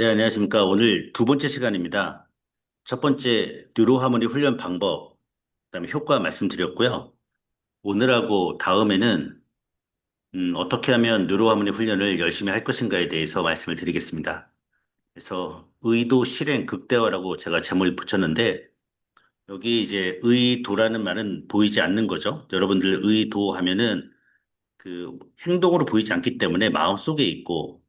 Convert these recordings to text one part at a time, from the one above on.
네, 안녕하십니까. 오늘 두 번째 시간입니다. 첫 번째, 뉴로하모니 훈련 방법, 그다음에 효과 말씀드렸고요. 오늘하고 다음에는 어떻게 하면 뉴로하모니 훈련을 열심히 할 것인가에 대해서 말씀을 드리겠습니다. 그래서 의도, 실행, 극대화라고 제가 제목을 붙였는데 여기 이제 의도라는 말은 보이지 않는 거죠. 여러분들 의도하면은 그 행동으로 보이지 않기 때문에 마음속에 있고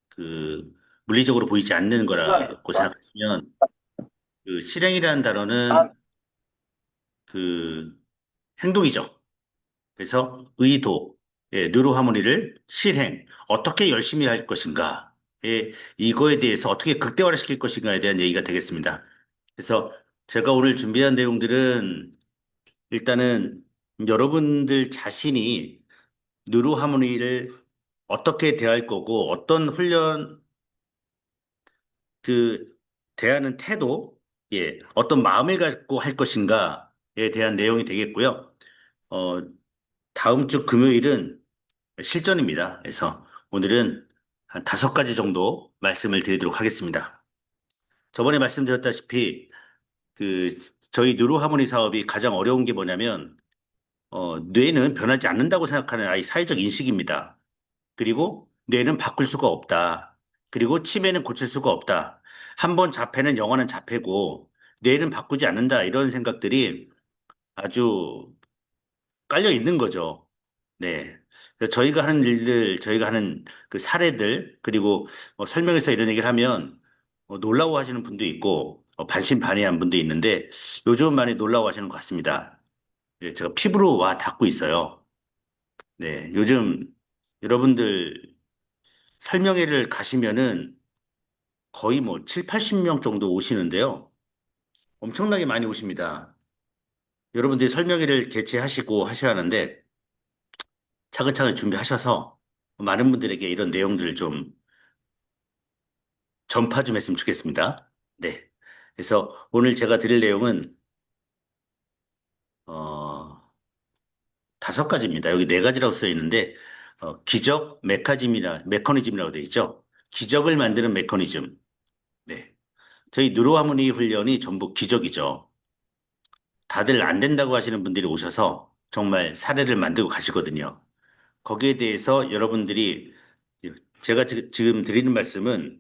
그 물리적으로 보이지 않는 거라고 생각하시면 그 실행이라는 단어는 그 행동이죠. 그래서 의도, 뉴로 하모니를 실행, 어떻게 열심히 할 것인가, 이거에 대해서 어떻게 극대화를 시킬 것인가에 대한 얘기가 되겠습니다. 그래서 제가 오늘 준비한 내용들은 일단은 여러분들 자신이 뉴로 하모니를 어떻게 대할 거고 어떤 훈련 그 대하는 태도, 어떤 마음을 갖고 할 것인가에 대한 내용이 되겠고요. 어, 다음 주 금요일은 실전입니다. 그래서 오늘은 한 5가지 정도 말씀을 드리도록 하겠습니다. 저번에 말씀드렸다시피 그 저희 뉴로 하모니 사업이 가장 어려운 게 뭐냐면 뇌는 변하지 않는다고 생각하는 아이 사회적 인식입니다. 그리고 뇌는 바꿀 수가 없다. 그리고 치매는 고칠 수가 없다. 한 번 자폐는 영원한 자폐고 뇌는 바꾸지 않는다. 이런 생각들이 아주 깔려 있는 거죠. 네. 그래서 저희가 하는 일들, 저희가 하는 그 사례들, 그리고 설명해서 이런 얘기를 하면 놀라워하시는 분도 있고 반신반의한 분도 있는데 요즘 많이 놀라워하시는 것 같습니다. 예, 제가 피부로 와 닿고 있어요. 네. 요즘 여러분들 설명회를 가시면은 거의 뭐 7, 80명 정도 오시는데요. 엄청나게 많이 오십니다. 여러분들이 설명회를 개최하시고 하셔야 하는데 차근차근 준비하셔서 많은 분들에게 이런 내용들을 좀 전파 좀 했으면 좋겠습니다. 네. 그래서 오늘 제가 드릴 내용은 어, 5가지입니다. 여기 4가지라고 써 있는데 기적 메커니즘이라고 되어 있죠. 기적을 만드는 메커니즘. 네. 저희 뉴로하모니 훈련이 전부 기적이죠. 다들 안 된다고 하시는 분들이 오셔서 정말 사례를 만들고 가시거든요. 거기에 대해서 여러분들이 제가 지금 드리는 말씀은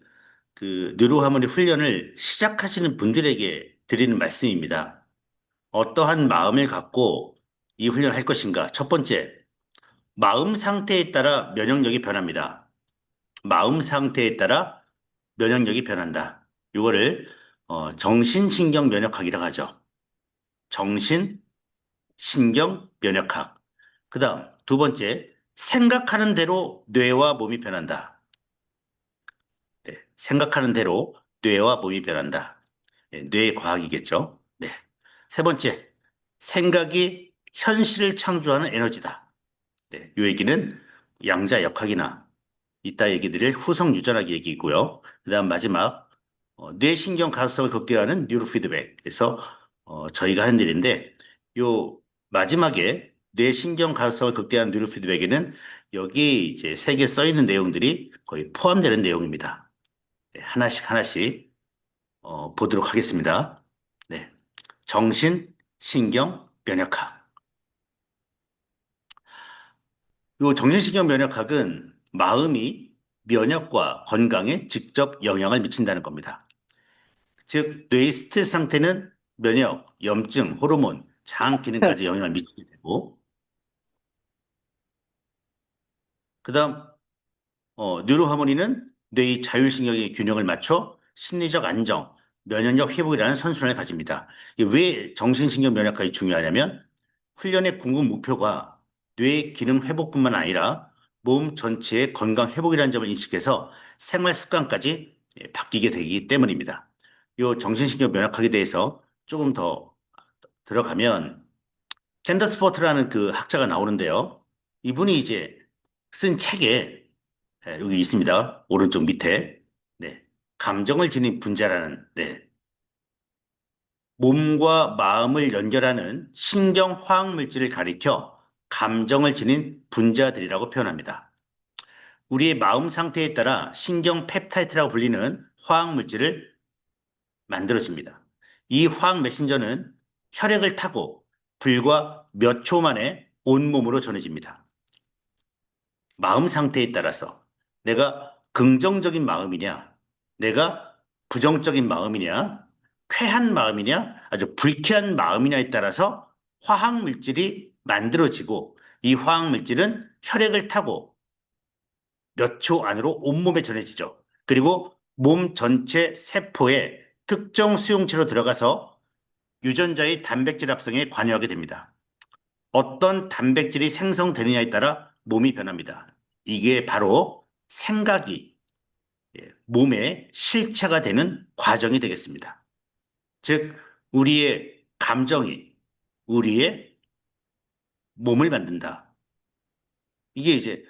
그 뉴로하모니 훈련을 시작하시는 분들에게 드리는 말씀입니다. 어떠한 마음을 갖고 이 훈련을 할 것인가? 첫 번째, 마음 상태에 따라 면역력이 변합니다. 마음 상태에 따라 면역력이 변한다. 이거를 정신신경 면역학이라고 하죠. 정신, 신경, 면역학. 그 다음, 두 번째, 생각하는 대로 뇌와 몸이 변한다. 네, 생각하는 대로 뇌와 몸이 변한다. 네, 뇌의 과학이겠죠. 네. 세 번째, 생각이 현실을 창조하는 에너지다. 네, 이 얘기는 양자역학이나 이따 얘기드릴 후성유전학 얘기고요. 그 다음 마지막, 뇌신경 가속성을 극대화하는 뉴로피드백. 그래서 저희가 하는 일인데 요 마지막에 뇌신경 가속성을 극대화하는 뉴로피드백에는 여기 이제 세 개 써 있는 내용들이 거의 포함되는 내용입니다. 네, 하나씩 하나씩 보도록 하겠습니다. 네, 정신, 신경, 면역학. 요 정신신경 면역학은 마음이 면역과 건강에 직접 영향을 미친다는 겁니다. 즉, 뇌의 스트레스 상태는 면역, 염증, 호르몬, 장 기능까지 영향을 미치게 되고, 그 다음, 뉴로하모니는 뇌의 자율신경의 균형을 맞춰 심리적 안정, 면역력 회복이라는 선순환을 가집니다. 이게 왜 정신신경 면역학이 중요하냐면, 훈련의 궁극 목표가 뇌 기능 회복뿐만 아니라 몸 전체의 건강 회복이라는 점을 인식해서 생활 습관까지 바뀌게 되기 때문입니다. 이 정신신경 면역학에 대해서 조금 더 들어가면 캔더스포트라는 그 학자가 나오는데요. 이분이 이제 쓴 책에 여기 있습니다. 오른쪽 밑에. 네. 감정을 지닌 분자라는 몸과 마음을 연결하는 신경화학 물질을 가리켜 감정을 지닌 분자들이라고 표현합니다. 우리의 마음 상태에 따라 신경 펩타이드라고 불리는 화학물질을 만들어집니다. 이 화학 메신저는 혈액을 타고 불과 몇 초 만에 온몸으로 전해집니다. 마음 상태에 따라서 내가 긍정적인 마음이냐, 내가 부정적인 마음이냐, 쾌한 마음이냐, 아주 불쾌한 마음이냐에 따라서 화학물질이 만들어지고 이 화학물질은 혈액을 타고 몇 초 안으로 온몸에 전해지죠. 그리고 몸 전체 세포에 특정 수용체로 들어가서 유전자의 단백질 합성에 관여하게 됩니다. 어떤 단백질이 생성되느냐에 따라 몸이 변합니다. 이게 바로 생각이 몸의 실체가 되는 과정이 되겠습니다. 즉, 우리의 감정이 우리의 몸을 만든다. 이게 이제,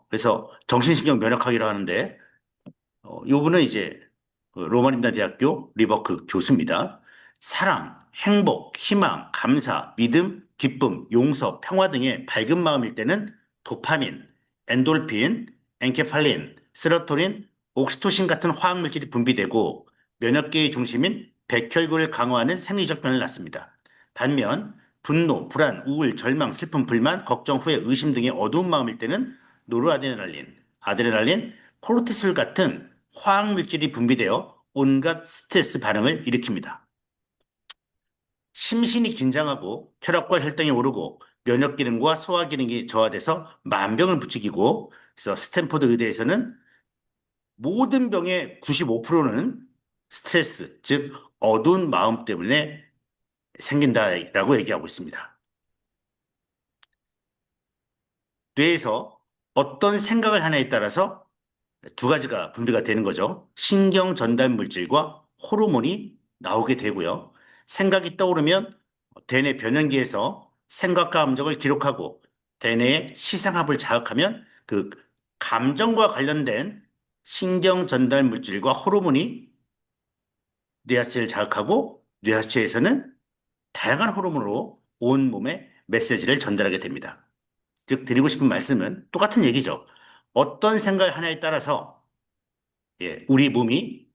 그래서 정신신경 면역학이라고 하는데, 요분은 이제 로마린다 대학교 리버크 교수입니다. 사랑, 행복, 희망, 감사, 믿음, 기쁨, 용서, 평화 등의 밝은 마음일 때는 도파민, 엔돌핀, 엔케팔린, 세로토닌, 옥시토신 같은 화학물질이 분비되고 면역계의 중심인 백혈구를 강화하는 생리적 변화를 낳습니다. 반면 분노, 불안, 우울, 절망, 슬픔, 불만, 걱정, 후회, 의심 등의 어두운 마음일 때는 노르아드레날린, 아드레날린, 코르티솔 같은 화학물질이 분비되어 온갖 스트레스 반응을 일으킵니다. 심신이 긴장하고 혈압과 혈당이 오르고 면역 기능과 소화 기능이 저하돼서 만병을 부추기고 그래서 스탠포드 의대에서는 모든 병의 95%는 스트레스, 즉 어두운 마음 때문에 생긴다라고 얘기하고 있습니다. 뇌에서 어떤 생각을 하냐에 따라서 두 가지가 분비가 되는 거죠. 신경 전달 물질과 호르몬이 나오게 되고요. 생각이 떠오르면 대뇌 변연기에서 생각과 감정을 기록하고 대뇌의 시상합을 자극하면 그 감정과 관련된 신경 전달 물질과 호르몬이 뇌하수체를 자극하고 뇌하수체에서는 다양한 호르몬으로 온 몸에 메시지를 전달하게 됩니다. 즉 드리고 싶은 말씀은 똑같은 얘기죠. 어떤 생각을 하냐에 따라서 우리 몸이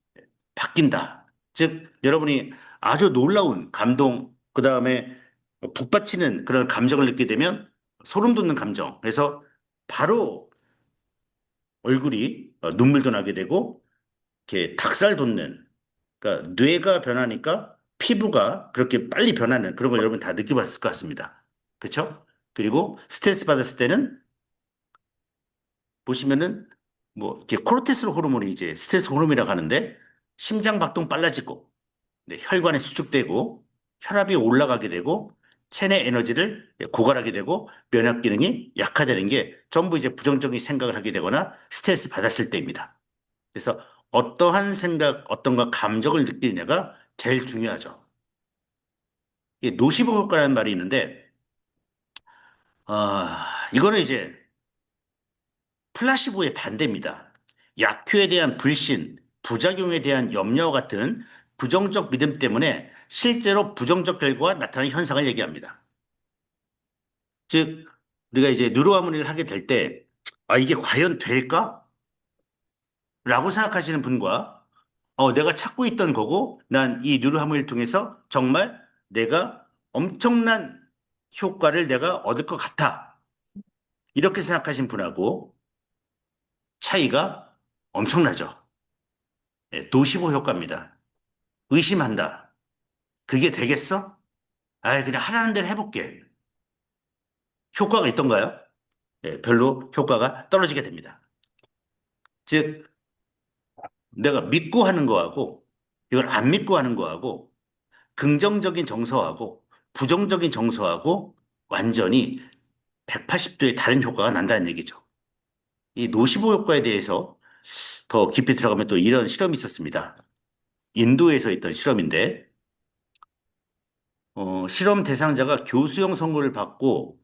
바뀐다. 즉 여러분이 아주 놀라운 감동, 그 다음에 북받치는 그런 감정을 느끼게 되면 소름 돋는 감정. 그래서 바로 얼굴이 눈물도 나게 되고 이렇게 닭살 돋는 그러니까 뇌가 변하니까 피부가 그렇게 빨리 변하는 그런 걸 여러분 다 느껴봤을 것 같습니다. 그렇죠? 그리고 스트레스 받았을 때는 보시면은 뭐 이렇게 코르티솔 호르몬이 이제 스트레스 호르몬이라고 하는데 심장 박동 빨라지고 네, 혈관에 수축되고 혈압이 올라가게 되고 체내 에너지를 고갈하게 되고 면역 기능이 약화되는 게 전부 이제 부정적인 생각을 하게 되거나 스트레스 받았을 때입니다. 그래서 어떠한 생각, 어떤가 감정을 느끼느냐가 제일 중요하죠. 이게 노시보 효과라는 말이 있는데 이거는 이제 플라시보의 반대입니다. 약효에 대한 불신, 부작용에 대한 염려와 같은 부정적 믿음 때문에 실제로 부정적 결과가 나타나는 현상을 얘기합니다. 즉, 우리가 이제 누르화물을 하게 될 때, 이게 과연 될까? 라고 생각하시는 분과, 내가 찾고 있던 거고, 난 이 누르화물을 통해서 정말 내가 엄청난 효과를 내가 얻을 것 같아. 이렇게 생각하신 분하고 차이가 엄청나죠. 도시보 효과입니다. 의심한다. 그게 되겠어? 그냥 하라는 대로 해볼게. 효과가 있던가요? 별로 효과가 떨어지게 됩니다. 즉, 내가 믿고 하는 거하고, 이걸 안 믿고 하는 거하고, 긍정적인 정서하고, 부정적인 정서하고, 완전히 180도의 다른 효과가 난다는 얘기죠. 이 노시보 효과에 대해서 더 깊이 들어가면 또 이런 실험이 있었습니다. 인도에서 있던 실험인데, 실험 대상자가 교수형 선고를 받고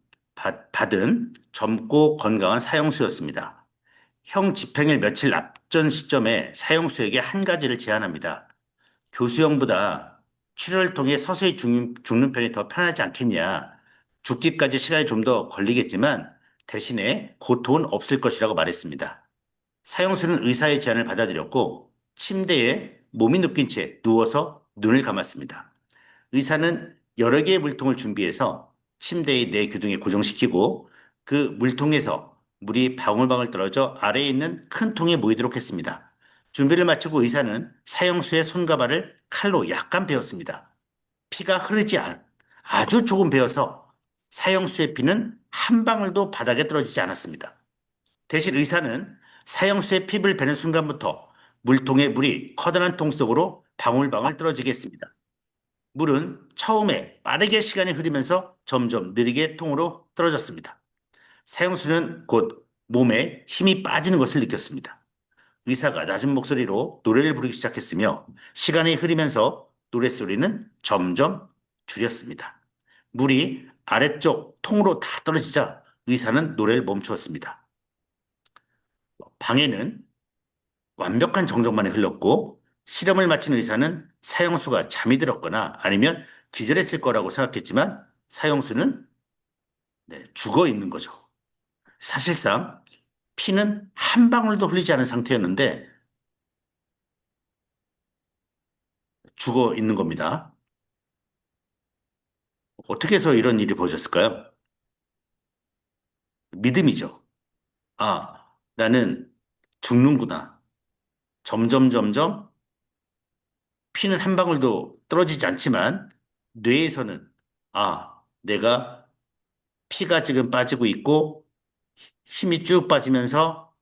받은 젊고 건강한 사형수였습니다. 형 집행일 며칠 앞전 시점에 사형수에게 한 가지를 제안합니다. 교수형보다 출혈을 통해 서서히 죽는 편이 더 편하지 않겠냐. 죽기까지 시간이 좀 더 걸리겠지만 대신에 고통은 없을 것이라고 말했습니다. 사형수는 의사의 제안을 받아들였고 침대에 몸이 눕긴 채 누워서 눈을 감았습니다. 의사는 여러 개의 물통을 준비해서 침대의 내 기둥에 고정시키고 그 물통에서 물이 방울방울 떨어져 아래에 있는 큰 통에 모이도록 했습니다. 준비를 마치고 의사는 사형수의 손과 발을 칼로 약간 베었습니다. 피가 아주 조금 베어서 사형수의 피는 한 방울도 바닥에 떨어지지 않았습니다. 대신 의사는 사형수의 피를 베는 순간부터 물통의 물이 커다란 통 속으로 방울방울 떨어지게 했습니다. 물은 처음에 빠르게 시간이 흐르면서 점점 느리게 통으로 떨어졌습니다. 사형수는 곧 몸에 힘이 빠지는 것을 느꼈습니다. 의사가 낮은 목소리로 노래를 부르기 시작했으며 시간이 흐르면서 노랫소리는 점점 줄였습니다. 물이 아래쪽 통으로 다 떨어지자 의사는 노래를 멈추었습니다. 방에는 완벽한 정적만이 흘렀고 실험을 마친 의사는 사형수가 잠이 들었거나 아니면 기절했을 거라고 생각했지만 사형수는 죽어 있는 거죠. 사실상 피는 한 방울도 흘리지 않은 상태였는데 죽어 있는 겁니다. 어떻게 해서 이런 일이 벌어졌을까요? 믿음이죠. 아, 나는 죽는구나. 점점 점점 피는 한 방울도 떨어지지 않지만 뇌에서는 내가 피가 지금 빠지고 있고 힘이 쭉 빠지면서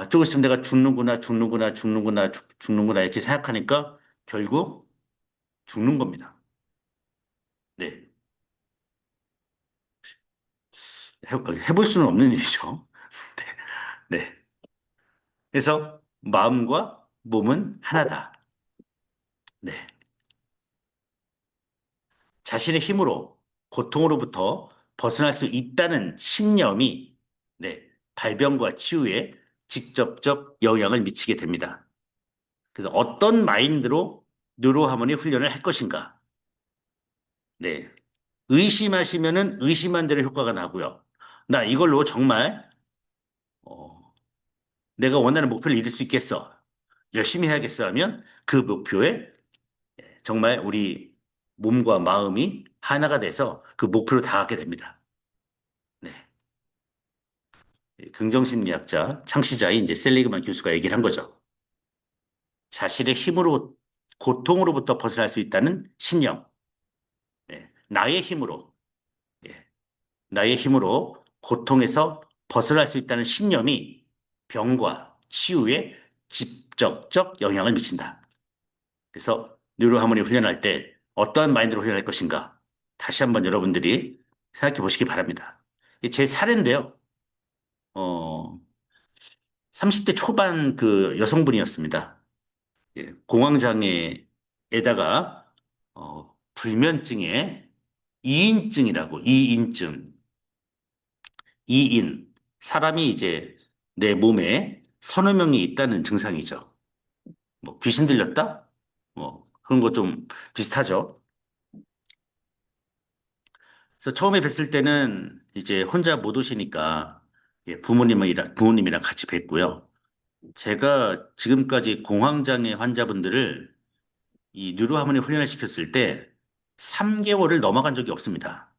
조금 있으면 내가 죽는구나, 죽는구나, 죽는구나, 죽는구나 이렇게 생각하니까 결국 죽는 겁니다. 네. 해볼 수는 없는 일이죠. 네. 네. 그래서 마음과 몸은 하나다. 네. 자신의 힘으로 고통으로부터 벗어날 수 있다는 신념이 네. 발병과 치유에 직접적 영향을 미치게 됩니다. 그래서 어떤 마인드로 뉴로하모니 훈련을 할 것인가? 네. 의심하시면은 의심한 대로 효과가 나고요. 나 이걸로 정말 어, 내가 원하는 목표를 이룰 수 있겠어. 열심히 해야겠어 하면 그 목표에 정말 우리 몸과 마음이 하나가 돼서 그 목표로 다가게 됩니다. 네. 긍정심리학자, 창시자인 이제 셀리그만 교수가 얘기를 한 거죠. 자신의 힘으로 고통으로부터 벗어날 수 있다는 신념. 네. 예, 나의 힘으로 고통에서 벗어날 수 있다는 신념이 병과 치유에 직접적 영향을 미친다. 그래서 뉴로하모니 훈련할 때 어떠한 마인드로 훈련할 것인가? 다시 한번 여러분들이 생각해 보시기 바랍니다. 제 사례인데요. 어, 30대 초반 그 여성분이었습니다. 공황장애에다가 불면증에 2인증이라고 2인증, 2인 사람이 이제 내 몸에 서너 명이 있다는 증상이죠. 뭐 귀신 들렸다? 뭐 그런 거 좀 비슷하죠. 그래서 처음에 뵀을 때는 이제 혼자 못 오시니까 부모님이랑 같이 뵀고요. 제가 지금까지 공황장애 환자분들을 이 뉴로하모니 훈련을 시켰을 때 3개월을 넘어간 적이 없습니다.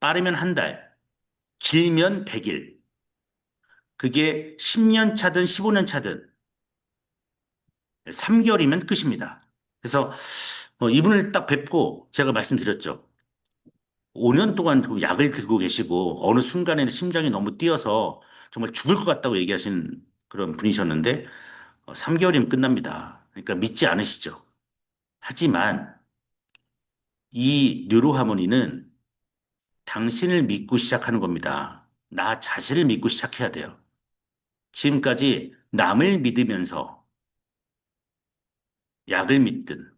빠르면 한 달, 길면 100일. 그게 10년 차든 15년 차든 3개월이면 끝입니다. 그래서 이분을 딱 뵙고 제가 말씀드렸죠. 5년 동안 그 약을 들고 계시고 어느 순간에는 심장이 너무 뛰어서 정말 죽을 것 같다고 얘기하신 그런 분이셨는데 3개월이면 끝납니다. 그러니까 믿지 않으시죠. 하지만 이 뉴로하모니는 당신을 믿고 시작하는 겁니다. 나 자신을 믿고 시작해야 돼요. 지금까지 남을 믿으면서 약을 믿든,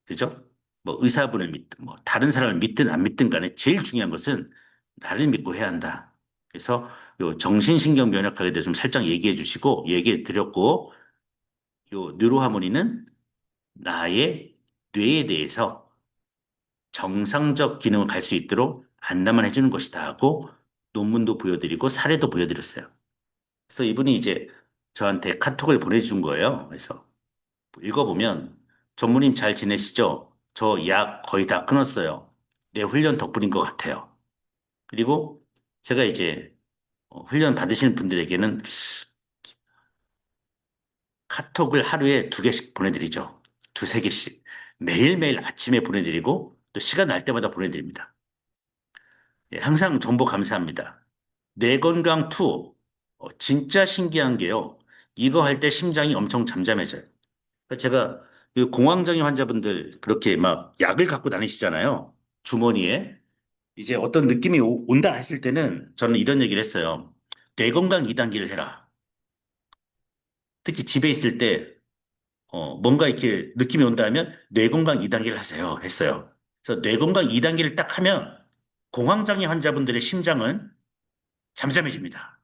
그죠? 뭐 의사분을 믿든, 뭐 다른 사람을 믿든 안 믿든 간에 제일 중요한 것은 나를 믿고 해야 한다. 그래서 요 정신신경 면역학에 대해서 좀 살짝 얘기해 주시고, 얘기해 드렸고, 요 뉴로하모니는 나의 뇌에 대해서 정상적 기능을 갈 수 있도록 안내만 해주는 것이다 하고 논문도 보여드리고 사례도 보여드렸어요. 그래서 이분이 이제 저한테 카톡을 보내준 거예요. 그래서 읽어보면 전무님 잘 지내시죠? 저 약 거의 다 끊었어요. 내 훈련 덕분인 것 같아요. 그리고 제가 이제 훈련 받으시는 분들에게는 카톡을 하루에 2개씩 보내드리죠. 두세 개씩. 매일매일 아침에 보내드리고 또 시간 날 때마다 보내드립니다. 예, 항상 정보 감사합니다. 뇌 건강 투 진짜 신기한 게요. 이거 할 때 심장이 엄청 잠잠해져요. 그러니까 제가 그 공황장애 환자분들 그렇게 막 약을 갖고 다니시잖아요. 주머니에. 이제 어떤 느낌이 온다 했을 때는 저는 이런 얘기를 했어요. 뇌 건강 2단계를 해라. 특히 집에 있을 때 뭔가 이렇게 느낌이 온다 하면 뇌건강 2단계를 하세요. 했어요. 그래서 뇌건강 2단계를 딱 하면 공황장애 환자분들의 심장은 잠잠해집니다.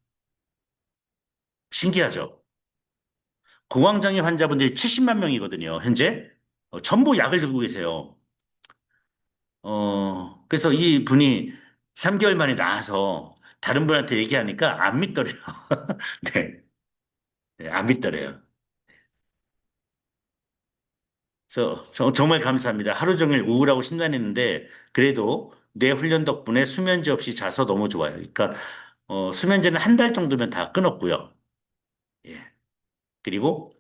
신기하죠? 공황장애 환자분들이 70만 명이거든요. 현재. 전부 약을 들고 계세요. 그래서 이 분이 3개월 만에 나와서 다른 분한테 얘기하니까 안 믿더래요. 네, 네, 안 믿더래요. 그래서 정말 감사합니다. 하루 종일 우울하고 심란했는데 그래도 뇌 훈련 덕분에 수면제 없이 자서 너무 좋아요. 그러니까 수면제는 한 달 정도면 다 끊었고요. 예. 그리고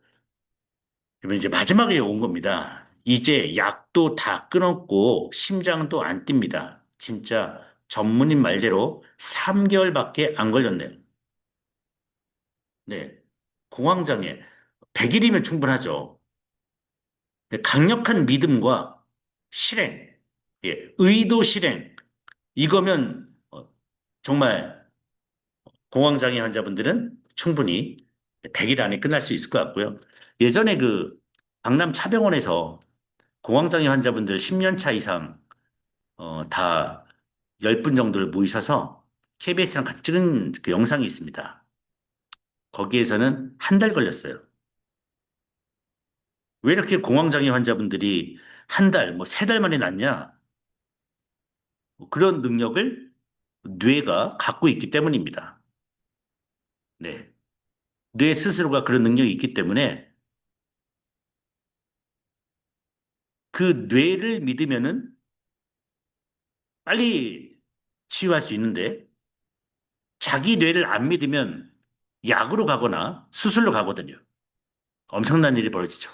이번 이제 마지막에 온 겁니다. 이제 약도 다 끊었고 심장도 안 뜁니다. 진짜 전문인 말대로 3개월밖에 안 걸렸네요. 네. 공황장애 100일이면 충분하죠. 강력한 믿음과 실행, 예, 의도 실행, 이거면 정말 공황장애 환자분들은 충분히 100일 안에 끝날 수 있을 것 같고요. 예전에 그 강남 차병원에서 공황장애 환자분들 10년 차 이상 다 10분 정도를 모이셔서 KBS랑 같이 찍은 그 영상이 있습니다. 거기에서는 한 달 걸렸어요. 왜 이렇게 공황장애 환자분들이 한 달, 뭐 3달 만에 낫냐? 그런 능력을 뇌가 갖고 있기 때문입니다. 네. 뇌 스스로가 그런 능력이 있기 때문에 그 뇌를 믿으면은 빨리 치유할 수 있는데 자기 뇌를 안 믿으면 약으로 가거나 수술로 가거든요. 엄청난 일이 벌어지죠.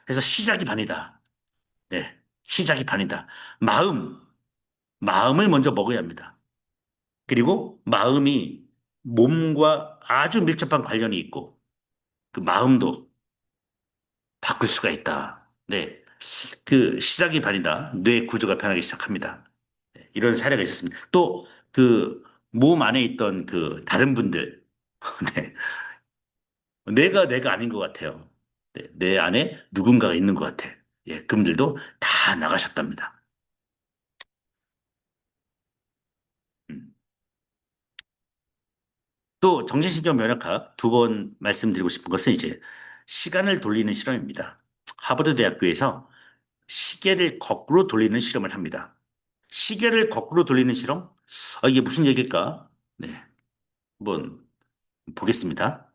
그래서 시작이 반이다. 네. 시작이 반이다. 마음, 마음을 먼저 먹어야 합니다. 그리고 마음이 몸과 아주 밀접한 관련이 있고 그 마음도 바꿀 수가 있다. 네. 그 시작이 반이다. 뇌 구조가 변하기 시작합니다. 네, 이런 사례가 있었습니다. 또 그 몸 안에 있던 그 다른 분들, 네, 내가 아닌 것 같아요. 네, 내 안에 누군가가 있는 것 같아. 예, 그분들도 다 나가셨답니다. 음. 또 정신신경 면역학 2번 말씀드리고 싶은 것은 이제 시간을 돌리는 실험입니다. 하버드 대학교에서 시계를 거꾸로 돌리는 실험을 합니다. 시계를 거꾸로 돌리는 실험? 이게 무슨 얘기일까? 네, 한번 보겠습니다.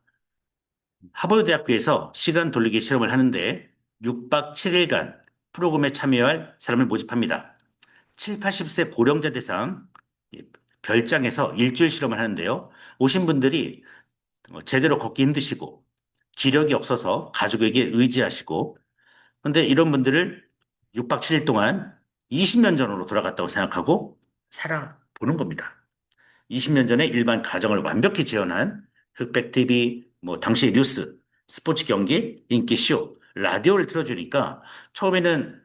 하버드 대학교에서 시간 돌리기 실험을 하는데 6박 7일간 프로그램에 참여할 사람을 모집합니다. 7, 80세 고령자 대상 별장에서 일주일 실험을 하는데요. 오신 분들이 제대로 걷기 힘드시고 기력이 없어서 가족에게 의지하시고 근데 이런 분들을 6박 7일 동안 20년 전으로 돌아갔다고 생각하고 살아보는 겁니다. 20년 전에 일반 가정을 완벽히 재현한 흑백 TV, 뭐 당시 뉴스, 스포츠 경기, 인기 쇼, 라디오를 틀어주니까 처음에는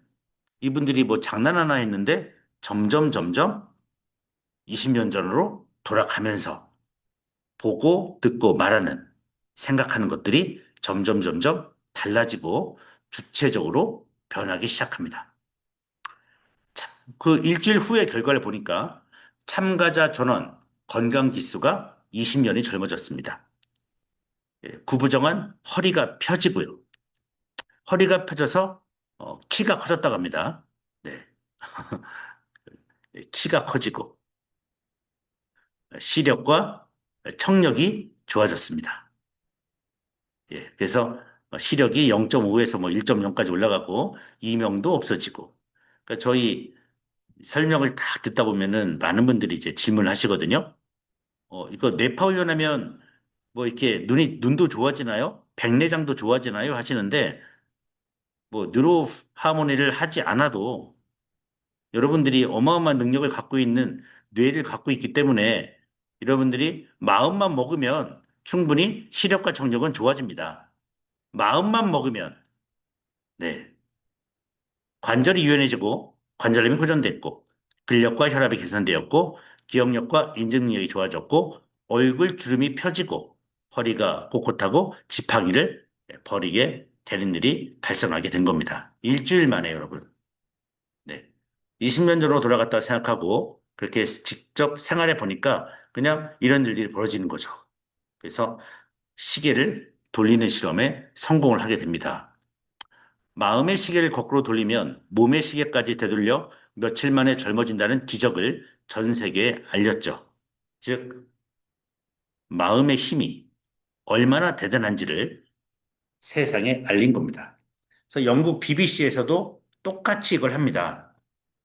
이분들이 뭐 장난하나 했는데 점점 20년 전으로 돌아가면서 보고 듣고 말하는 생각하는 것들이 점점 달라지고 주체적으로 변하기 시작합니다. 자, 그 일주일 후의 결과를 보니까 참가자 전원 건강 지수가 20년이 젊어졌습니다. 예, 구부정한 허리가 펴지고요. 허리가 펴져서 키가 커졌다고 합니다. 네, 예, 키가 커지고 시력과 청력이 좋아졌습니다. 예, 그래서 시력이 0.5에서 뭐 1.0까지 올라가고 이명도 없어지고. 그러니까 저희 설명을 다 듣다 보면은 많은 분들이 이제 질문을 하시거든요. 이거 뇌파 훈련하면 뭐 이렇게 눈도 좋아지나요? 백내장도 좋아지나요? 하시는데 뭐 뉴로 하모니를 하지 않아도 여러분들이 어마어마한 능력을 갖고 있는 뇌를 갖고 있기 때문에 여러분들이 마음만 먹으면 충분히 시력과 청력은 좋아집니다. 마음만 먹으면, 네. 관절이 유연해지고, 관절염이 호전됐고, 근력과 혈압이 개선되었고, 기억력과 인증력이 좋아졌고, 얼굴 주름이 펴지고, 허리가 꼿꼿하고, 지팡이를 버리게 되는 일이 발생하게 된 겁니다. 일주일 만에 여러분. 네. 20년 전으로 돌아갔다 생각하고 그렇게 직접 생활해 보니까 그냥 이런 일들이 벌어지는 거죠. 그래서 시계를 돌리는 실험에 성공을 하게 됩니다. 마음의 시계를 거꾸로 돌리면 몸의 시계까지 되돌려 며칠 만에 젊어진다는 기적을 전 세계에 알렸죠. 즉, 마음의 힘이 얼마나 대단한지를 세상에 알린 겁니다. 그래서 영국 BBC에서도 똑같이 이걸 합니다.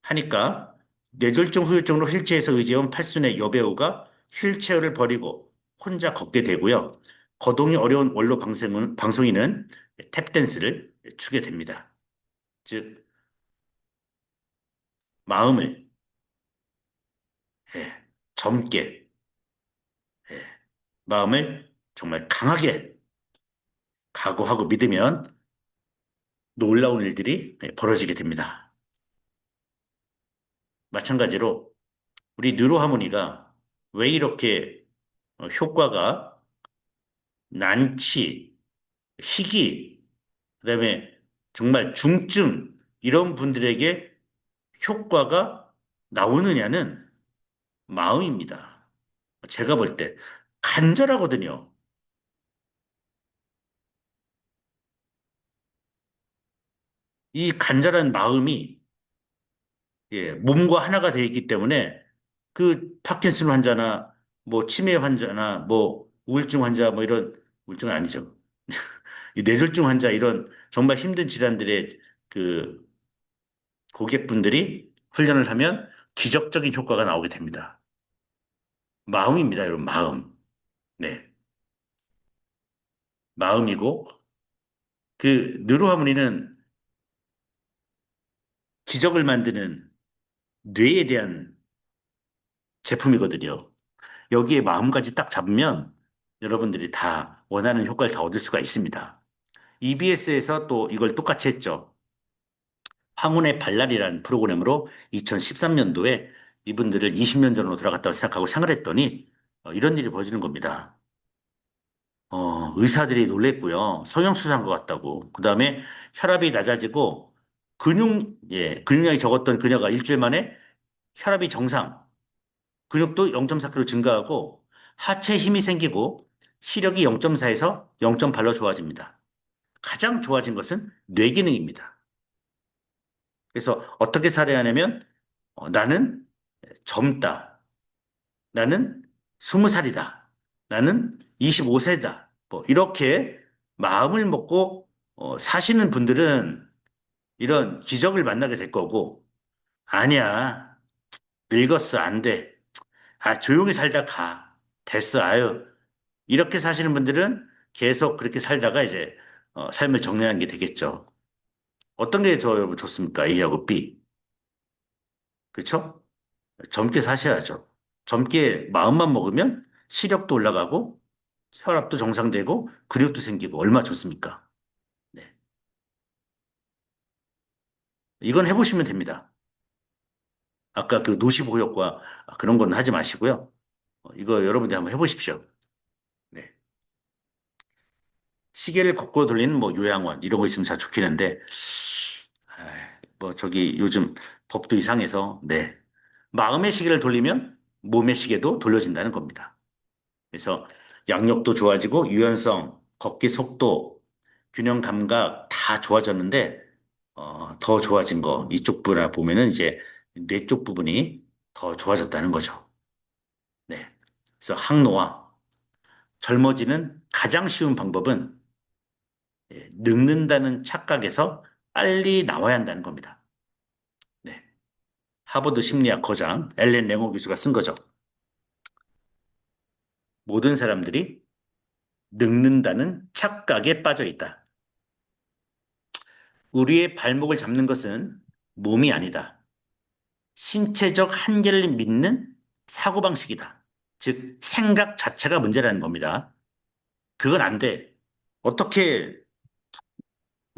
하니까 뇌졸중 후유증으로 휠체어에서 의지해온 팔순의 여배우가 휠체어를 버리고 혼자 걷게 되고요. 거동이 어려운 원로 방송인은 탭댄스를 추게 됩니다. 즉, 마음을 예, 젊게, 예, 마음을 정말 강하게 각오하고 믿으면 놀라운 일들이 벌어지게 됩니다. 마찬가지로 우리 뉴로하모니가 왜 이렇게 효과가 난치, 희귀, 그다음에 정말 중증 이런 분들에게 효과가 나오느냐는 마음입니다. 제가 볼 때 간절하거든요. 이 간절한 마음이 몸과 하나가 되어 있기 때문에 그 파킨슨 환자나 뭐 치매 환자나 뭐 우울증 환자 뭐 이런 우울증은 아니죠. 이 뇌졸중 환자 이런 정말 힘든 질환들의 그 고객분들이 훈련을 하면 기적적인 효과가 나오게 됩니다. 마음입니다, 여러분, 마음. 네. 마음이고, 그, 느로하모니는 기적을 만드는 뇌에 대한 제품이거든요. 여기에 마음까지 딱 잡으면 여러분들이 다 원하는 효과를 다 얻을 수가 있습니다. EBS에서 또 이걸 똑같이 했죠. 황혼의 발랄이라는 프로그램으로 2013년도에 이분들을 20년 전으로 돌아갔다고 생각하고 생활했더니 이런 일이 벌어지는 겁니다. 의사들이 놀랬고요. 성형수술한 것 같다고. 그 다음에 혈압이 낮아지고 근육량이 적었던 그녀가 일주일 만에 혈압이 정상, 근육도 0.4kg 증가하고 하체에 힘이 생기고 시력이 0.4에서 0.8로 좋아집니다. 가장 좋아진 것은 뇌 기능입니다. 그래서 어떻게 살아야 하냐면 나는 젊다. 나는 20살이다. 나는 25세다. 뭐 이렇게 마음을 먹고 사시는 분들은 이런 기적을 만나게 될 거고 아니야. 늙었어. 안 돼. 아, 조용히 살다 가. 됐어. 아유. 이렇게 사시는 분들은 계속 그렇게 살다가 이제 삶을 정리하는 게 되겠죠. 어떤 게 더 여러분 좋습니까? A하고 B. 그렇죠? 젊게 사셔야죠. 젊게 마음만 먹으면 시력도 올라가고 혈압도 정상되고 근육도 생기고 얼마나 좋습니까? 네. 이건 해보시면 됩니다. 아까 그 노시보 효과 그런 건 하지 마시고요. 이거 여러분들 한번 해보십시오. 네. 시계를 거꾸로 돌리는 뭐 요양원 이런 거 있으면 참 좋겠는데 뭐 저기 요즘 법도 이상해서 네. 마음의 시계를 돌리면 몸의 시계도 돌려진다는 겁니다. 그래서 양력도 좋아지고 유연성, 걷기 속도, 균형 감각 다 좋아졌는데 더 좋아진 거 이쪽 부분에 보면은 이제 뇌 쪽 부분이 더 좋아졌다는 거죠. 네. 그래서 항노화 젊어지는 가장 쉬운 방법은 늙는다는 착각에서 빨리 나와야 한다는 겁니다. 네. 하버드 심리학 거장 엘렌 랭어 교수가 쓴 거죠. 모든 사람들이 늙는다는 착각에 빠져 있다. 우리의 발목을 잡는 것은 몸이 아니다. 신체적 한계를 믿는 사고방식이다. 즉, 생각 자체가 문제라는 겁니다. 그건 안 돼. 어떻게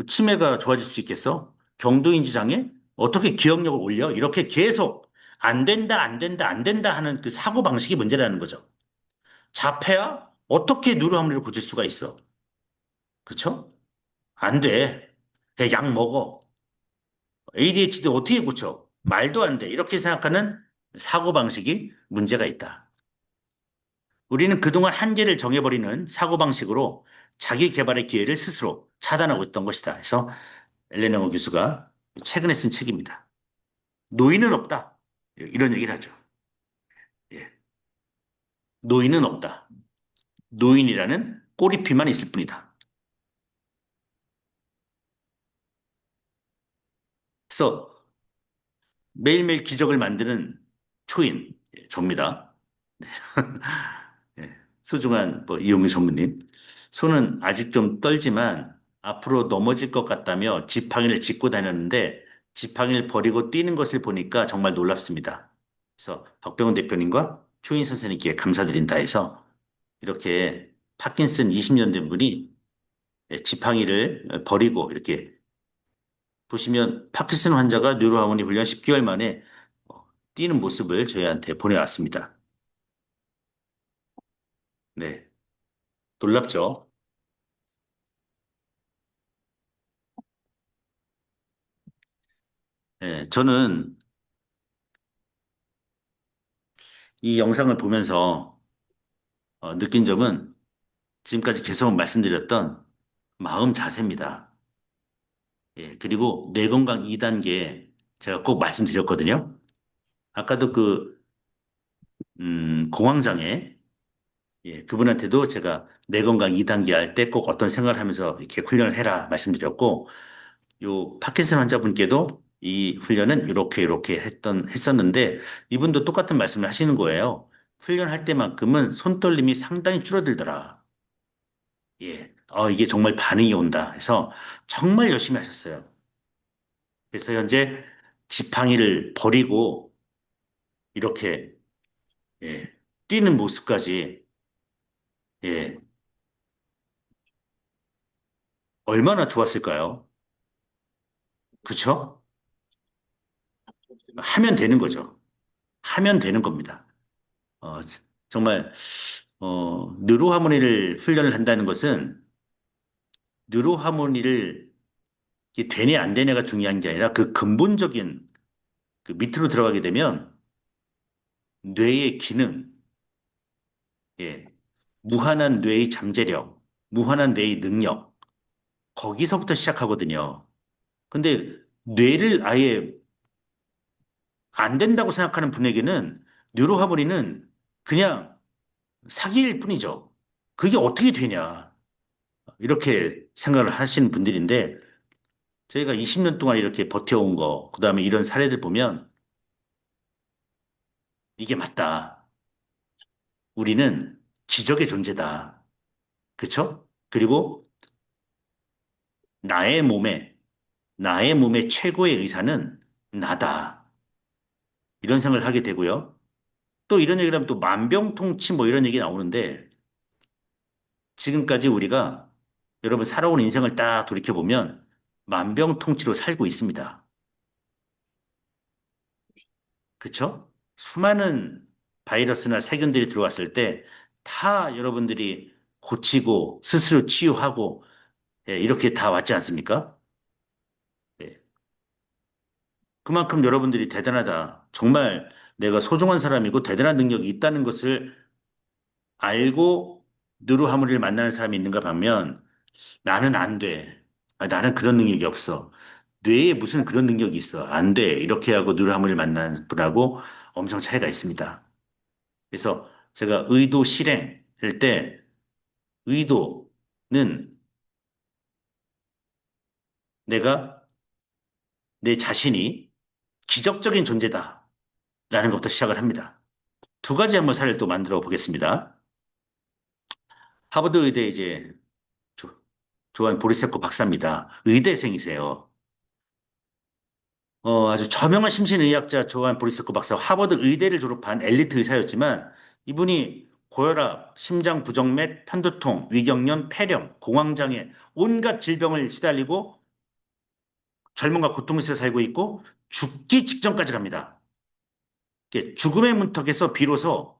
치매가 좋아질 수 있겠어? 경도인지 장애? 어떻게 기억력을 올려? 이렇게 계속 안 된다, 안 된다, 안 된다 하는 그 사고방식이 문제라는 거죠. 자폐야? 어떻게 누르함을 고칠 수가 있어? 그쵸? 안 돼. 그냥 약 먹어. ADHD 어떻게 고쳐? 말도 안 돼. 이렇게 생각하는 사고방식이 문제가 있다. 우리는 그동안 한계를 정해버리는 사고방식으로 자기 개발의 기회를 스스로 차단하고 있던 것이다. 그래서 엘레나오 교수가 최근에 쓴 책입니다. 노인은 없다. 이런 얘기를 하죠. 예. 노인은 없다. 노인이라는 꼬리피만 있을 뿐이다. 그래서 매일매일 기적을 만드는 초인, 접니다. 예, 소중한 이용희 전무님. 손은 아직 좀 떨지만 앞으로 넘어질 것 같다며 지팡이를 짚고 다녔는데 지팡이를 버리고 뛰는 것을 보니까 정말 놀랍습니다. 그래서 박병훈 대표님과 초인 선생님께 감사드린다 해서 이렇게 파킨슨 20년 된 분이 지팡이를 버리고 이렇게 보시면 파킨슨 환자가 뉴로하모니 훈련 10개월 만에 어, 뛰는 모습을 저희한테 보내왔습니다. 네, 놀랍죠? 저는 이 영상을 보면서 느낀 점은 지금까지 계속 말씀드렸던 마음 자세입니다. 그리고 뇌건강 2단계 제가 꼭 말씀드렸거든요. 아까도 공황장애, 그분한테도 제가 뇌건강 2단계 할 때 꼭 어떤 생각을 하면서 이렇게 훈련을 해라 말씀드렸고, 요 파킨슨 환자분께도 이 훈련은 이렇게 했었는데 이분도 똑같은 말씀을 하시는 거예요. 훈련할 때만큼은 손떨림이 상당히 줄어들더라. 이게 정말 반응이 온다 해서 정말 열심히 하셨어요. 그래서 현재 지팡이를 버리고 이렇게 예, 뛰는 모습까지 예, 얼마나 좋았을까요? 그쵸? 하면 되는 거죠. 하면 되는 겁니다. 어, 정말 뉴로하모니를 훈련을 한다는 것은 뉴로하모니를 이게 되냐 안 되냐가 중요한 게 아니라 그 근본적인 그 밑으로 들어가게 되면 뇌의 기능, 예, 무한한 뇌의 잠재력, 무한한 뇌의 능력, 거기서부터 시작하거든요. 근데 뇌를 아예 안 된다고 생각하는 분에게는 뉴로하모니는 그냥 사기일 뿐이죠. 그게 어떻게 되냐. 이렇게 생각을 하시는 분들인데 저희가 20년 동안 이렇게 버텨온 거, 그 다음에 이런 사례들 보면 이게 맞다. 우리는 기적의 존재다. 그쵸? 그리고 나의 몸에, 나의 몸의 최고의 의사는 나다. 이런 생각을 하게 되고요. 또 이런 얘기를 하면 또 만병통치 이런 얘기 나오는데 지금까지 우리가 여러분 살아온 인생을 딱 돌이켜보면 만병통치로 살고 있습니다. 그쵸? 수많은 바이러스나 세균들이 들어왔을 때 다 여러분들이 고치고 스스로 치유하고 이렇게 다 왔지 않습니까? 예. 그만큼 여러분들이 대단하다. 정말 내가 소중한 사람이고 대단한 능력이 있다는 것을 알고 느루하무리를 만나는 사람이 있는가 반면 나는 안 돼. 나는 그런 능력이 없어. 뇌에 무슨 그런 능력이 있어. 안 돼. 이렇게 하고 느루하무리를 만나는 분하고 엄청 차이가 있습니다. 그래서 제가 의도 실행할 때 의도는 내가 내 자신이 기적적인 존재다라는 것부터 시작을 합니다. 두 가지 한번 사례를 또 만들어 보겠습니다. 하버드 의대 이제 조한 보리세코 박사입니다. 의대생이세요. 아주 저명한 심신의학자 조한 보리스코 박사, 하버드 의대를 졸업한 엘리트 의사였지만 이분이 고혈압, 심장 부정맥, 편두통, 위경련, 폐렴, 공황장애, 온갖 질병을 시달리고 젊음과 고통 속에 살고 있고 죽기 직전까지 갑니다. 이게 죽음의 문턱에서 비로소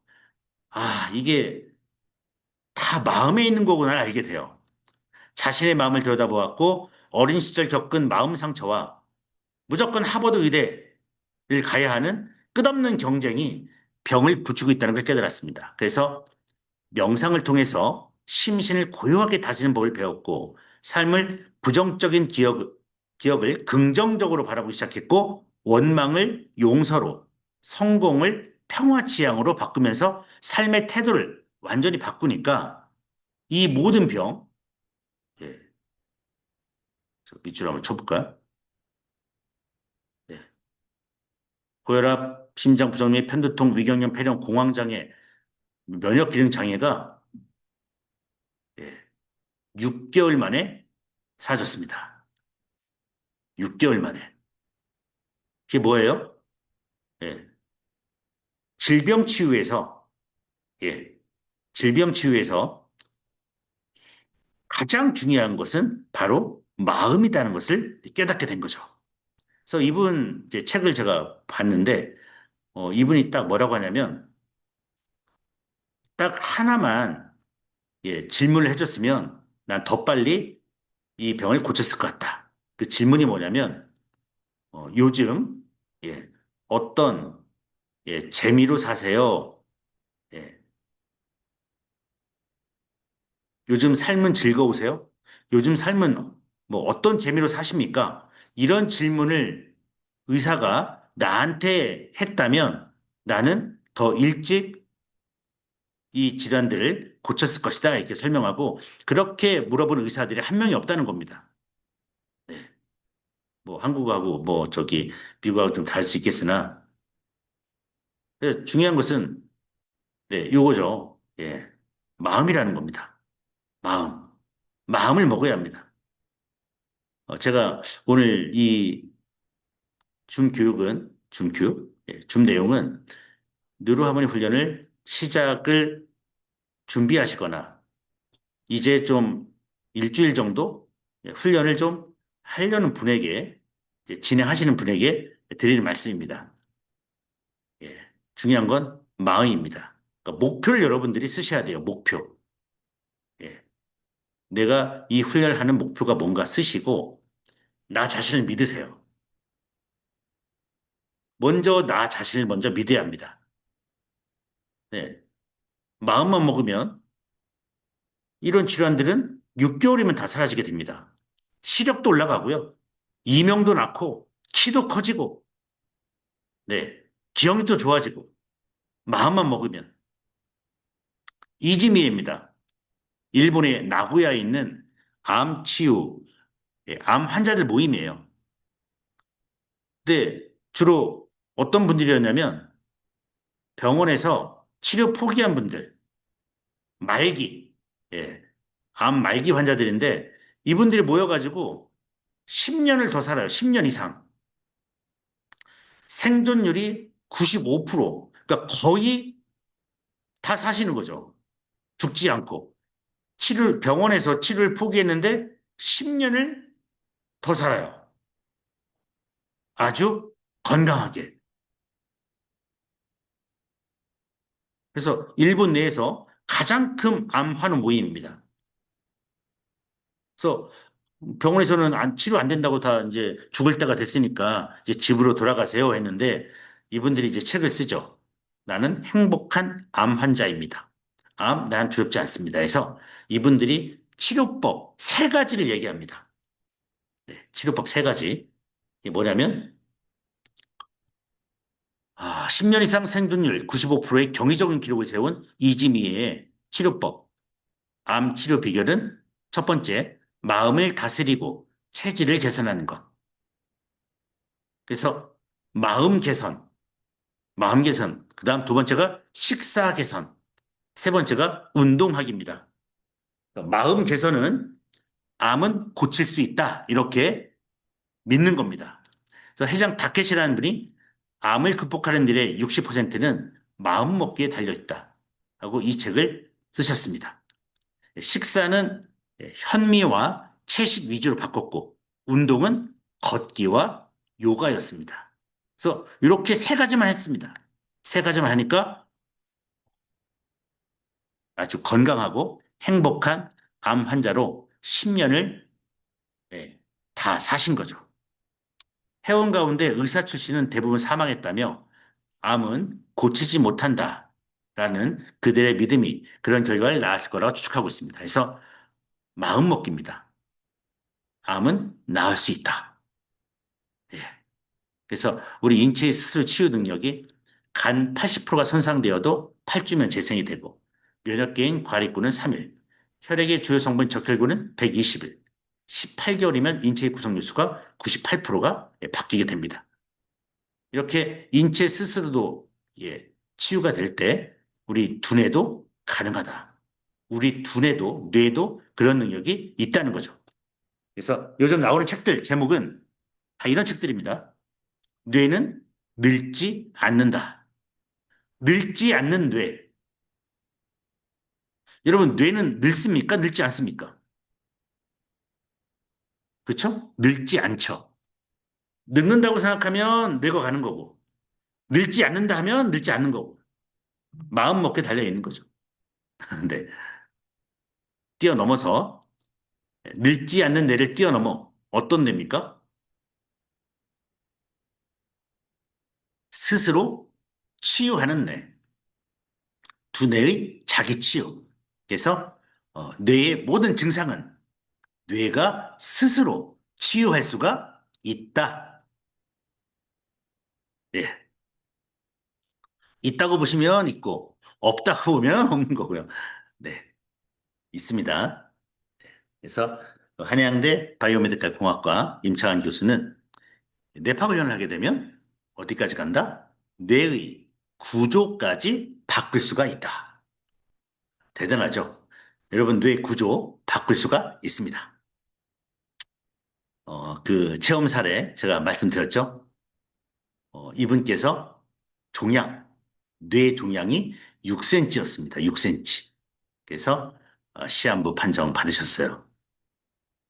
이게 다 마음에 있는 거구나 알게 돼요. 자신의 마음을 들여다보았고 어린 시절 겪은 마음 상처와 무조건 하버드 의대를 가야 하는 끝없는 경쟁이 병을 붙이고 있다는 걸 깨달았습니다. 그래서 명상을 통해서 심신을 고요하게 다스리는 법을 배웠고 삶을 부정적인 기억을 긍정적으로 바라보기 시작했고 원망을 용서로 성공을 평화지향으로 바꾸면서 삶의 태도를 완전히 바꾸니까 이 모든 병, 예, 저 밑줄 한번 쳐볼까요? 예, 고혈압, 심장 부정맥, 편두통, 위경련, 폐렴, 공황장애, 면역 기능 장애가 6개월 만에 사라졌습니다. 6개월 만에. 이게 뭐예요? 예, 질병 치유에서 예, 질병 치유에서 가장 중요한 것은 바로 마음이라는 것을 깨닫게 된 거죠. 그래서 이분 이제 책을 제가 봤는데 이분이 딱 뭐라고 하냐면 딱 하나만 질문을 해줬으면 난 더 빨리 이 병을 고쳤을 것 같다. 그 질문이 뭐냐면 요즘 예, 어떤 재미로 사세요? 예, 요즘 삶은 즐거우세요? 요즘 삶은 뭐 어떤 재미로 사십니까? 이런 질문을 의사가 나한테 했다면 나는 더 일찍 이 질환들을 고쳤을 것이다. 이렇게 설명하고 그렇게 물어보는 의사들이 한 명이 없다는 겁니다. 네. 뭐 한국하고 뭐 저기 미국하고 좀 다를 수 있겠으나 중요한 것은 요거죠. 예. 마음이라는 겁니다. 마음. 마음을 먹어야 합니다. 제가 오늘 이 줌 내용은 뉴로하모니 훈련을 시작을 준비하시거나 이제 좀 일주일 정도 훈련을 좀 하려는 분에게 진행하시는 분에게 드리는 말씀입니다. 예, 중요한 건 마음입니다. 그러니까 목표를 여러분들이 쓰셔야 돼요. 목표. 예, 내가 이 훈련을 하는 목표가 뭔가 쓰시고 나 자신을 믿으세요. 먼저 나 자신을 먼저 믿어야 합니다. 네, 마음만 먹으면 이런 질환들은 6개월이면 다 사라지게 됩니다. 시력도 올라가고요. 이명도 낳고 키도 커지고 네, 기억력도 좋아지고 마음만 먹으면 이지미에입니다. 일본의 나고야에 있는 암 치유, 암 환자들 모임이에요. 근데 주로 어떤 분들이었냐면 병원에서 치료 포기한 분들, 말기, 예, 암 말기 환자들인데 이분들이 모여가지고 10년을 더 살아요. 10년 이상. 생존율이 95%. 그러니까 거의 다 사시는 거죠. 죽지 않고. 병원에서 치료를 포기했는데 10년을 더 살아요. 아주 건강하게. 그래서 일본 내에서 가장 큰 암 환우 모임입니다. 그래서 병원에서는 치료 안 된다고 다 이제 죽을 때가 됐으니까 이제 집으로 돌아가세요 했는데 이분들이 이제 책을 쓰죠. 나는 행복한 암 환자입니다. 난 두렵지 않습니다. 해서 이분들이 치료법 세 가지를 얘기합니다. 네, 치료법 세 가지. 이게 뭐냐면 10년 이상 생존율 95%의 경이적인 기록을 세운 이지미의 치료법. 암 치료 비결은 첫 번째, 마음을 다스리고 체질을 개선하는 것. 그래서 마음 개선, 마음 개선. 그 다음 두 번째가 식사 개선. 세 번째가 운동하기입니다. 그러니까 마음 개선은 암은 고칠 수 있다. 이렇게 믿는 겁니다. 그래서 회장 다켓이라는 분이 암을 극복하는 일의 60%는 마음 먹기에 달려 있다. 하고 이 책을 쓰셨습니다. 식사는 현미와 채식 위주로 바꿨고 운동은 걷기와 요가였습니다. 그래서 이렇게 세 가지만 했습니다. 세 가지만 하니까 아주 건강하고 행복한 암 환자로 10년을 다 사신 거죠. 회원 가운데 의사 출신은 대부분 사망했다며 암은 고치지 못한다라는 그들의 믿음이 그런 결과를 낳았을 거라고 추측하고 있습니다. 그래서 마음먹기입니다. 암은 나을 수 있다. 예. 그래서 우리 인체의 스스로 치유 능력이 간 80%가 손상되어도 8주면 재생이 되고 면역계인 과립군은 3일, 혈액의 주요 성분 적혈구는 120일, 18개월이면 인체의 구성요소가 98%가 바뀌게 됩니다. 이렇게 인체 스스로도 치유가 될 때 우리 두뇌도 가능하다. 우리 두뇌도 뇌도 그런 능력이 있다는 거죠. 그래서 요즘 나오는 책들 제목은 다 이런 책들입니다. 뇌는 늙지 않는다. 늙지 않는 뇌. 여러분, 뇌는 늙습니까? 늙지 않습니까? 그렇죠? 늙지 않죠. 늙는다고 생각하면 늙어가는 거고, 늙지 않는다 하면 늙지 않는 거고, 마음 먹게 달려 있는 거죠. 근데 뛰어넘어서 늙지 않는 뇌를 뛰어넘어 어떤 뇌입니까? 스스로 치유하는 뇌. 두뇌의 자기 치유. 그래서 뇌의 모든 증상은 뇌가 스스로 치유할 수가 있다. 예. 있다고 보시면 있고, 없다고 보면 없는 거고요. 네. 있습니다. 그래서 한양대 바이오메디칼 공학과 임창환 교수는 뇌파 훈련을 하게 되면 어디까지 간다? 뇌의 구조까지 바꿀 수가 있다. 대단하죠? 여러분, 뇌 구조 바꿀 수가 있습니다. 그 체험 사례 제가 말씀드렸죠? 이분께서 종양, 뇌 종양이 6cm였습니다. 6cm. 그래서 시한부 판정 받으셨어요.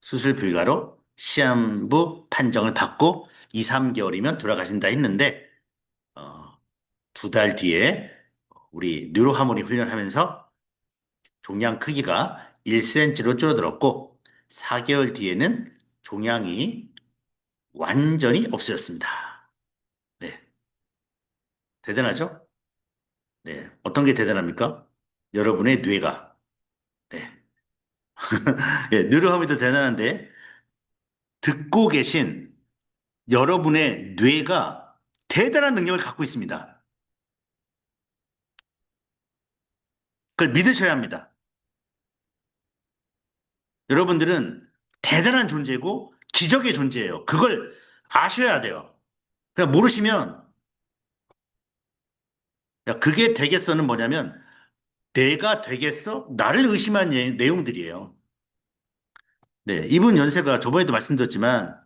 수술 불가로 시한부 판정을 받고 2, 3개월이면 돌아가신다 했는데 어, 2달 뒤에 우리 뉴로하모니 훈련하면서 종양 크기가 1cm로 줄어들었고 4개월 뒤에는 종양이 완전히 없어졌습니다. 네, 대단하죠? 네, 어떤 게 대단합니까? 여러분의 뇌가. 네, 예, 뉴로하모니도 대단한데 듣고 계신 여러분의 뇌가 대단한 능력을 갖고 있습니다. 그걸 믿으셔야 합니다. 여러분들은 대단한 존재고 기적의 존재예요. 그걸 아셔야 돼요. 그냥 모르시면 야, 그게 되겠어는 뭐냐면 내가 되겠어? 나를 의심한 내용들이에요. 네, 이분 연세가 저번에도 말씀드렸지만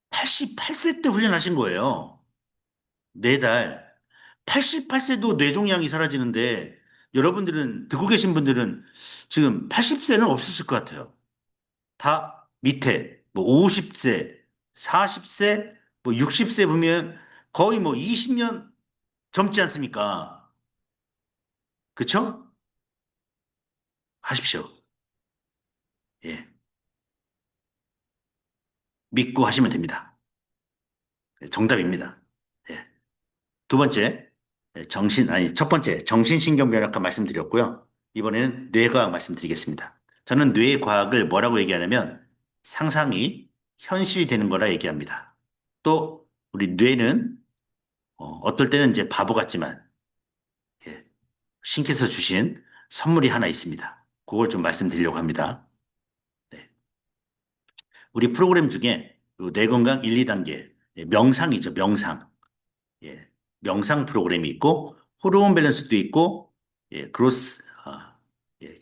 88세 때 훈련하신 거예요. 4달. 88세도 뇌종양이 사라지는데 여러분들은 듣고 계신 분들은 지금 80세는 없으실 것 같아요. 다 밑에 뭐 50세, 40세, 뭐 60세 보면 거의 뭐 20년 젊지 않습니까? 그쵸? 하십시오. 예. 믿고 하시면 됩니다. 예, 정답입니다. 예. 두 번째, 첫 번째, 정신신경변학과 말씀드렸고요. 이번에는 뇌과학 말씀드리겠습니다. 저는 뇌과학을 뭐라고 얘기하냐면 상상이 현실이 되는 거라 얘기합니다. 또 우리 뇌는 어떨 때는 이제 바보 같지만 예, 신께서 주신 선물이 하나 있습니다. 그걸 좀 말씀드리려고 합니다. 네. 우리 프로그램 중에 뇌건강 1, 2단계, 명상이죠, 명상. 예, 명상 프로그램이 있고, 호르몬 밸런스도 있고,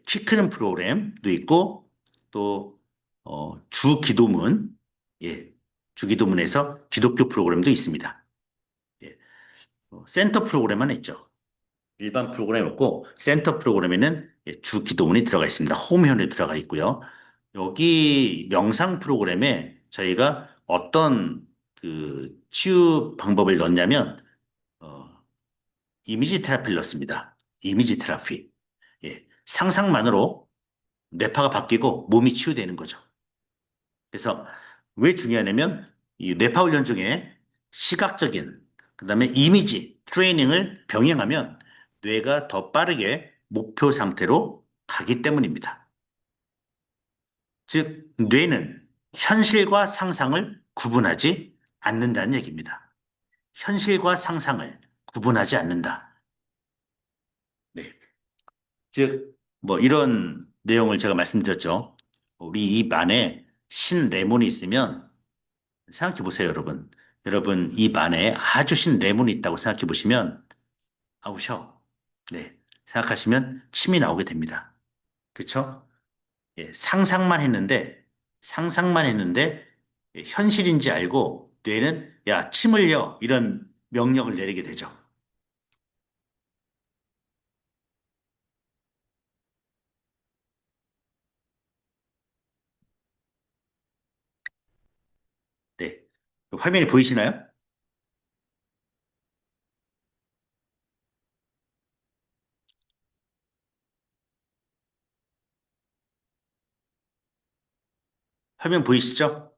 키 크는 프로그램도 있고, 또, 주기도문, 예, 주기도문에서 기독교 프로그램도 있습니다. 예, 센터 프로그램만 있죠. 일반 프로그램 없고 센터 프로그램에는 주기도문이 들어가 있습니다. 홈회원에 들어가 있고요. 여기 명상 프로그램에 저희가 어떤 그 치유 방법을 넣냐면 어, 이미지 테라피를 넣습니다. 이미지 테라피. 예, 상상만으로 뇌파가 바뀌고 몸이 치유되는 거죠. 그래서 왜 중요하냐면 이 뇌파 훈련 중에 시각적인 그다음에 이미지 트레이닝을 병행하면 뇌가 더 빠르게 목표 상태로 가기 때문입니다. 즉 뇌는 현실과 상상을 구분하지 않는다는 얘기입니다. 현실과 상상을 구분하지 않는다. 네. 즉 뭐 이런 내용을 제가 말씀드렸죠. 우리 입 안에 신레몬이 있으면 생각해 보세요, 여러분. 여러분, 입 안에 아주 신 레몬이 있다고 생각해 보시면, 아우셔. 네. 생각하시면 침이 나오게 됩니다. 그렇죠? 예, 상상만 했는데, 예, 현실인지 알고 뇌는, 야, 침 흘려. 이런 명령을 내리게 되죠. 네. 화면이 보이시나요? 화면 보이시죠?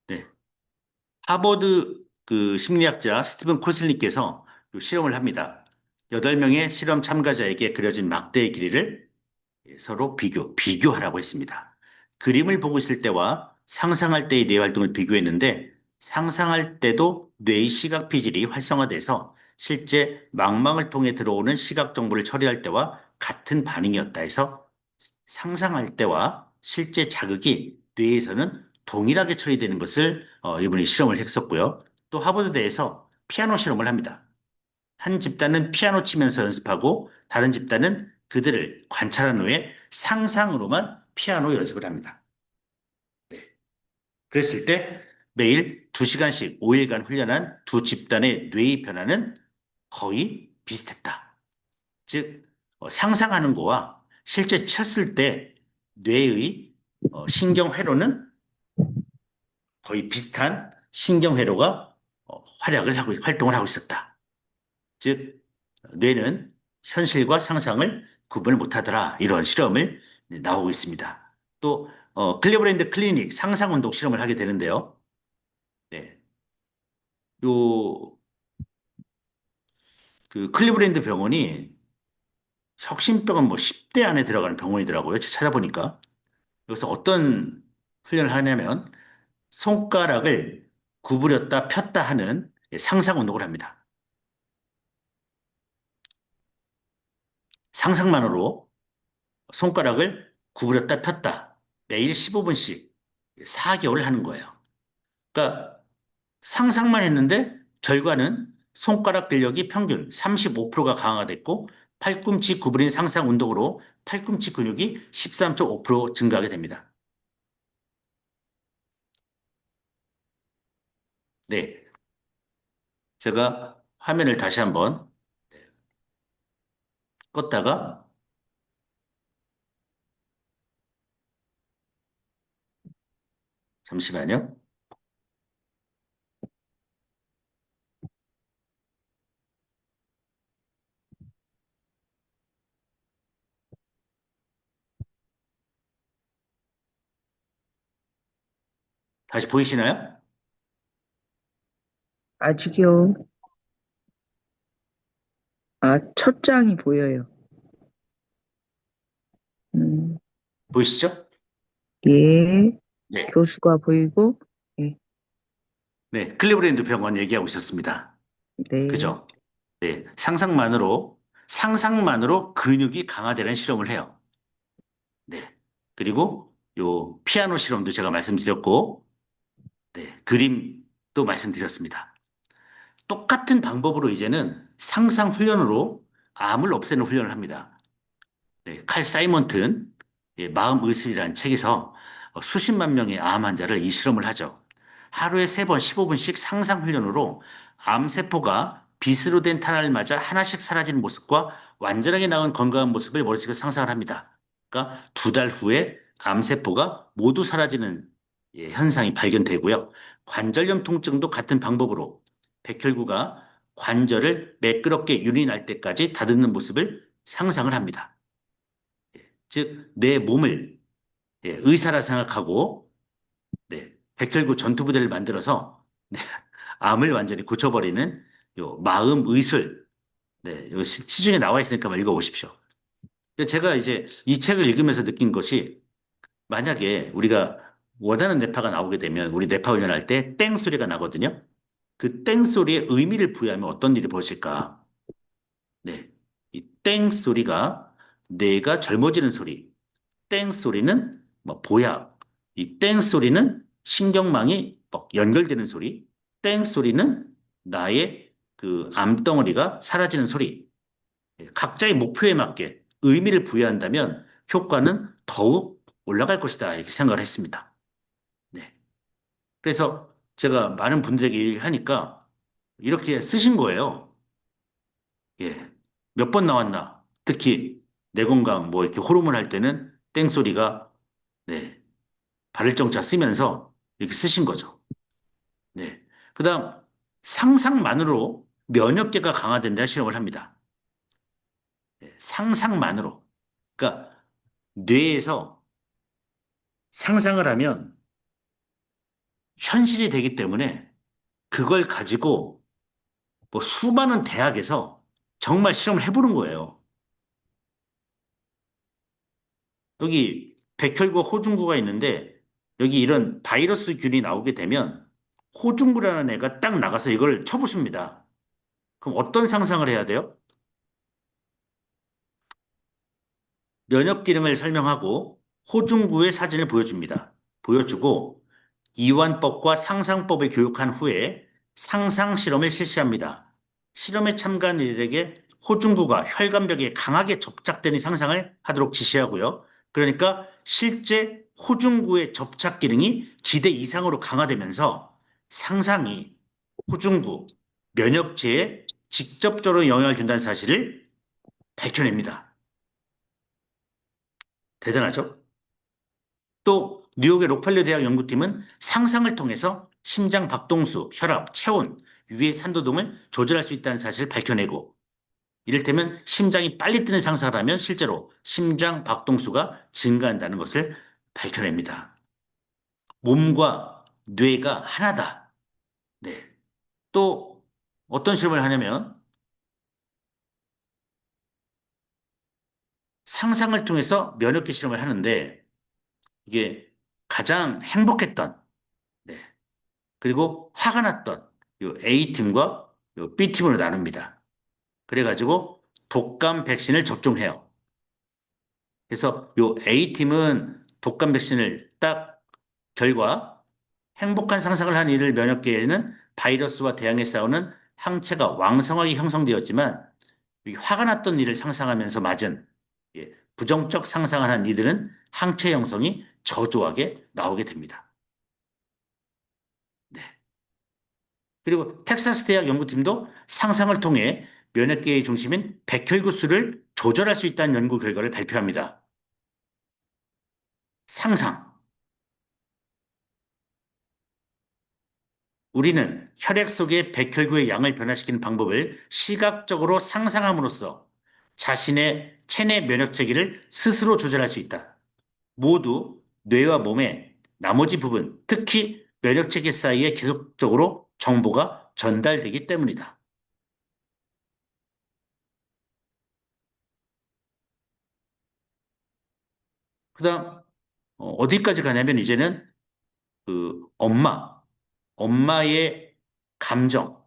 네. 하버드 그 심리학자 스티븐 코슬님께서 실험을 합니다. 8명의 실험 참가자에게 그려진 막대의 길이를 서로 비교하라고 했습니다. 그림을 보고 있을 때와 상상할 때의 뇌 활동을 비교했는데 상상할 때도 뇌의 시각 피질이 활성화돼서 실제 망망을 통해 들어오는 시각 정보를 처리할 때와 같은 반응이었다 해서 상상할 때와 실제 자극이 뇌에서는 동일하게 처리되는 것을 이분이 실험을 했었고요. 또 하버드대에서 피아노 실험을 합니다. 한 집단은 피아노 치면서 연습하고 다른 집단은 그들을 관찰한 후에 상상으로만 피아노 연습을 합니다. 네. 그랬을 때 매일 2시간씩 5일간 훈련한 두 집단의 뇌의 변화는 거의 비슷했다. 즉, 상상하는 거와 실제 쳤을 때 뇌의 신경회로는 거의 비슷한 신경회로가 활동을 하고 있었다. 즉, 뇌는 현실과 상상을 구분을 못하더라. 이런 실험을 나오고 있습니다. 또, 클리브랜드 클리닉 상상운동 실험을 하게 되는데요. 네. 요, 그 클리브랜드 병원이 혁신병은 뭐 10대 안에 들어가는 병원이더라고요. 찾아보니까. 여기서 어떤 훈련을 하냐면 손가락을 구부렸다 폈다 하는 상상 운동을 합니다. 상상만으로 손가락을 구부렸다 폈다 매일 15분씩 4개월을 하는 거예요. 그러니까 상상만 했는데 결과는 손가락 근력이 평균 35%가 강화됐고 팔꿈치 구부린 상상 운동으로 팔꿈치 근육이 13.5% 증가하게 됩니다. 네, 제가 화면을 다시 한번 껐다가 잠시만요. 다시 보이시나요? 아직이요. 아, 첫 장이 보여요. 음, 보이시죠? 예. 네. 교수가 보이고, 예. 네, 클리브랜드 병원 얘기하고 있었습니다. 네. 그죠? 네, 상상만으로 근육이 강화되는 실험을 해요. 네. 그리고 요 피아노 실험도 제가 말씀드렸고, 네, 그림도 말씀드렸습니다. 똑같은 방법으로 이제는 상상 훈련으로 암을 없애는 훈련을 합니다. 네, 칼 사이먼튼 마음 의술이라는 책에서 수십만 명의 암 환자를 이 실험을 하죠. 하루에 3번 15분씩 상상 훈련으로 암세포가 빗으로 된 탄알을 맞아 하나씩 사라지는 모습과 완전하게 나은 건강한 모습을 머릿속에 상상을 합니다. 그러니까 2달 후에 암세포가 모두 사라지는 현상이 발견되고요. 관절염 통증도 같은 방법으로 백혈구가 관절을 매끄럽게 윤이 날 때까지 다듬는 모습을 상상을 합니다. 즉, 내 몸을 의사라 생각하고 백혈구 전투부대를 만들어서 암을 완전히 고쳐버리는 요 마음 의술. 요 시중에 나와 있으니까 한번 읽어보십시오. 제가 이제 이 책을 읽으면서 느낀 것이 만약에 우리가 원하는 뇌파가 나오게 되면 우리 뇌파 훈련할 때 땡 소리가 나거든요. 그 땡 소리에 의미를 부여하면 어떤 일이 벌어질까? 네. 이 땡 소리가 뇌가 젊어지는 소리. 땡 소리는 뭐 보약, 이 땡 소리는 신경망이 막 연결되는 소리, 땡 소리는 나의 그 암덩어리가 사라지는 소리. 각자의 목표에 맞게 의미를 부여한다면 효과는 더욱 올라갈 것이다. 이렇게 생각을 했습니다. 네. 그래서 제가 많은 분들에게 얘기하니까 이렇게 쓰신 거예요. 예. 몇 번 나왔나? 특히 내 건강 뭐 이렇게 호르몬 할 때는 땡 소리가 네. 발을정자 쓰면서 이렇게 쓰신 거죠. 네. 그다음 상상만으로 면역계가 강화된다는 실험을 합니다. 네, 상상만으로. 그러니까 뇌에서 상상을 하면 현실이 되기 때문에 그걸 가지고 뭐 수많은 대학에서 정말 실험을 해보는 거예요. 여기 백혈구와 호중구가 있는데 여기 이런 바이러스 균이 나오게 되면 호중구라는 애가 딱 나가서 이걸 쳐부숩니다. 그럼 어떤 상상을 해야 돼요? 면역 기능을 설명하고 호중구의 사진을 보여줍니다. 보여주고 이완법과 상상법을 교육한 후에 상상 실험을 실시합니다. 실험에 참가한 이들에게 호중구가 혈관벽에 강하게 접착되는 상상을 하도록 지시하고요. 그러니까 실제 호중구의 접착 기능이 기대 이상으로 강화되면서 상상이 호중구 면역체에 직접적으로 영향을 준다는 사실을 밝혀냅니다. 대단하죠? 또 뉴욕의 록펠러 대학 연구팀은 상상을 통해서 심장 박동수, 혈압, 체온, 위의 산도 등을 조절할 수 있다는 사실을 밝혀내고 이를테면 심장이 빨리 뛰는 상상을 하면 실제로 심장 박동수가 증가한다는 것을 밝혀냅니다. 몸과 뇌가 하나다. 네. 또 어떤 실험을 하냐면 상상을 통해서 면역계 실험을 하는데 이게 가장 행복했던 네. 그리고 화가 났던 요 A팀과 요 B팀으로 나눕니다. 그래가지고 독감 백신을 접종해요. 그래서 요 A팀은 독감 백신을 딱 결과 행복한 상상을 한 이들 면역계에는 바이러스와 대항해 싸우는 항체가 왕성하게 형성되었지만 이 화가 났던 일을 상상하면서 맞은 부정적 상상을 한 이들은 항체 형성이 저조하게 나오게 됩니다. 네. 그리고 텍사스 대학 연구팀도 상상을 통해 면역계의 중심인 백혈구수를 조절할 수 있다는 연구 결과를 발표합니다. 상상. 우리는 혈액 속의 백혈구의 양을 변화시키는 방법을 시각적으로 상상함으로써 자신의 체내 면역 체계를 스스로 조절할 수 있다. 모두 뇌와 몸의 나머지 부분, 특히 면역 체계 사이에 계속적으로 정보가 전달되기 때문이다. 그다음 어디까지 가냐면 이제는 그 엄마의 감정,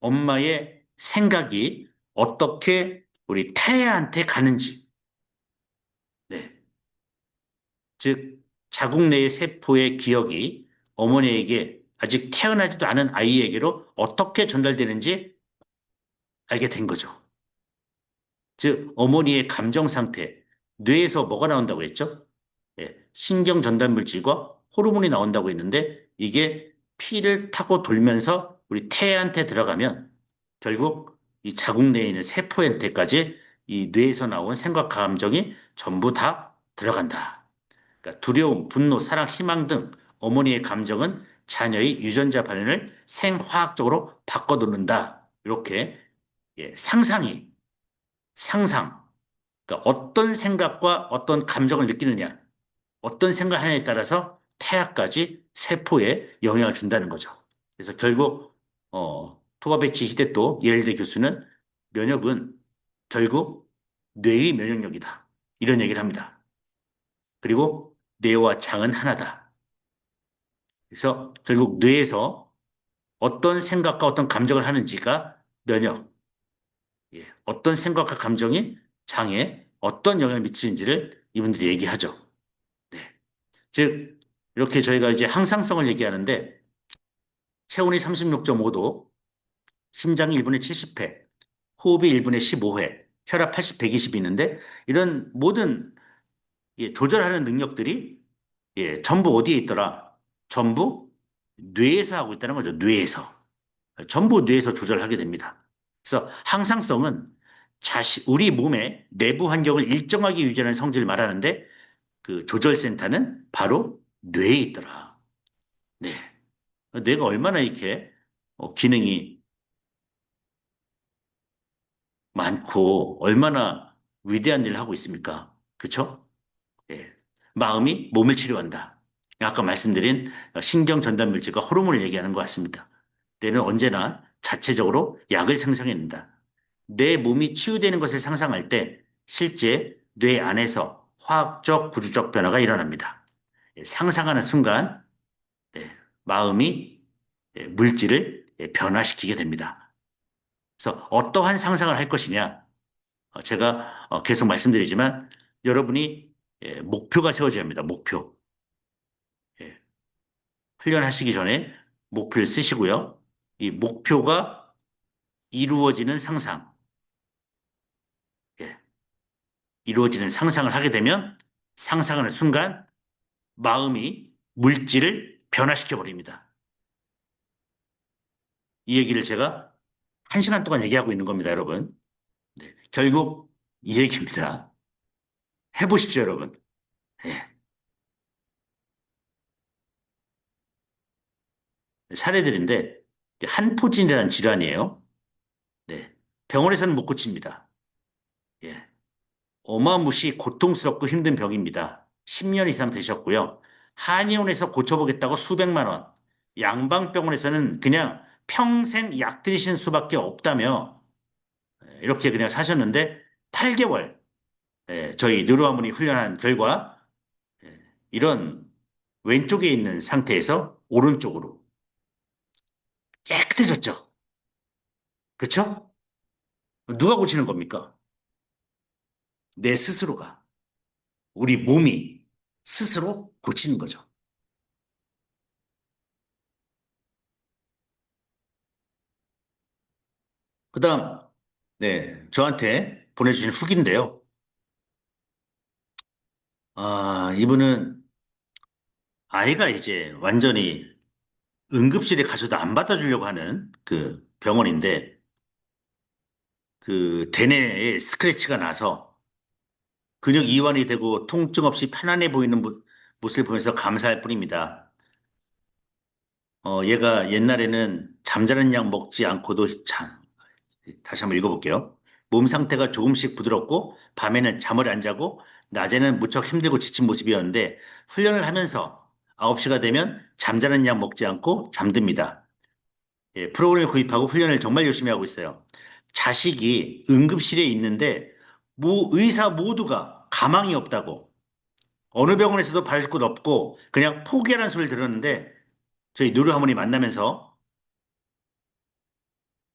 엄마의 생각이 어떻게 우리 태아한테 가는지, 네. 즉, 자궁 내의 세포의 기억이 어머니에게 아직 태어나지도 않은 아이에게로 어떻게 전달되는지 알게 된 거죠. 즉, 어머니의 감정 상태, 뇌에서 뭐가 나온다고 했죠? 예, 신경 전달 물질과 호르몬이 나온다고 했는데 이게 피를 타고 돌면서 우리 태아한테 들어가면 결국 이 자궁 내에 있는 세포한테까지 이 뇌에서 나온 생각, 감정이 전부 다 들어간다. 그러니까 두려움, 분노, 사랑, 희망 등 어머니의 감정은 자녀의 유전자 반응을 생화학적으로 바꿔놓는다. 이렇게 예, 상상. 그러니까 어떤 생각과 어떤 감정을 느끼느냐, 어떤 생각하느냐에 따라서 태아까지 세포에 영향을 준다는 거죠. 그래서 결국 토바베치 히데토 예일대 교수는 면역은 결국 뇌의 면역력이다. 이런 얘기를 합니다. 그리고 뇌와 장은 하나다. 그래서 결국 뇌에서 어떤 생각과 어떤 감정을 하는지가 면역, 예, 어떤 생각과 감정이 장에 어떤 영향을 미치는지를 이분들이 얘기하죠. 네. 즉, 이렇게 저희가 이제 항상성을 얘기하는데 체온이 36.5도, 심장이 1분에 70회, 호흡이 1분에 15회, 혈압 80, 120이 있는데 이런 모든 예, 조절하는 능력들이 예, 전부 어디에 있더라? 전부 뇌에서 하고 있다는 거죠. 뇌에서. 전부 뇌에서 조절하게 됩니다. 그래서 항상성은 우리 몸의 내부 환경을 일정하게 유지하는 성질을 말하는데 그 조절센터는 바로 뇌에 있더라. 네. 뇌가 얼마나 이렇게 기능이 많고 얼마나 위대한 일을 하고 있습니까? 그쵸? 예. 마음이 몸을 치료한다. 아까 말씀드린 신경 전달 물질과 호르몬을 얘기하는 것 같습니다. 뇌는 언제나 자체적으로 약을 생성해낸다. 내 몸이 치유되는 것을 상상할 때 실제 뇌 안에서 화학적, 구조적 변화가 일어납니다. 예, 상상하는 순간 예, 마음이 물질을 변화시키게 됩니다. 그래서 어떠한 상상을 할 것이냐? 제가 계속 말씀드리지만 여러분이 목표가 세워져야 합니다. 목표. 예, 훈련하시기 전에 목표를 쓰시고요. 이 목표가 이루어지는 상상, 예, 이루어지는 상상을 하게 되면 상상하는 순간 마음이 물질을 변화시켜 버립니다. 이 얘기를 제가 1시간 동안 얘기하고 있는 겁니다, 여러분. 네, 결국 이 얘기입니다. 해보십시오, 여러분. 예, 사례들인데 한포진이라는 질환이에요. 네, 병원에서는 못 고칩니다. 예, 어마무시 고통스럽고 힘든 병입니다. 10년 이상 되셨고요. 한의원에서 고쳐보겠다고 수백만 원, 양방병원에서는 그냥 평생 약 들이신 수밖에 없다며 이렇게 그냥 사셨는데 8개월 저희 느로아문이 훈련한 결과 이런 왼쪽에 있는 상태에서 오른쪽으로 깨끗해졌죠. 그렇죠? 누가 고치는 겁니까? 내 스스로가, 우리 몸이 스스로 고치는 거죠. 그다음 네, 저한테 보내주신 후기인데요. 이분은 아이가 이제 완전히 응급실에 가서도 안 받아주려고 하는 그 병원인데 그 대뇌에 스크래치가 나서 근육 이완이 되고 통증 없이 편안해 보이는 모습을 보면서 감사할 뿐입니다. 얘가 옛날에는 잠자는 약 먹지 않고도 다시 한번 읽어볼게요. 몸 상태가 조금씩 부드럽고 밤에는 잠을 안 자고 낮에는 무척 힘들고 지친 모습이었는데 훈련을 하면서 9시가 되면 잠자는 약 먹지 않고 잠듭니다. 예, 프로그램을 구입하고 훈련을 정말 열심히 하고 있어요. 자식이 응급실에 있는데 의사 모두가 가망이 없다고 어느 병원에서도 받을 곳 없고 그냥 포기하라는 소리를 들었는데 저희 누르 하모니 만나면서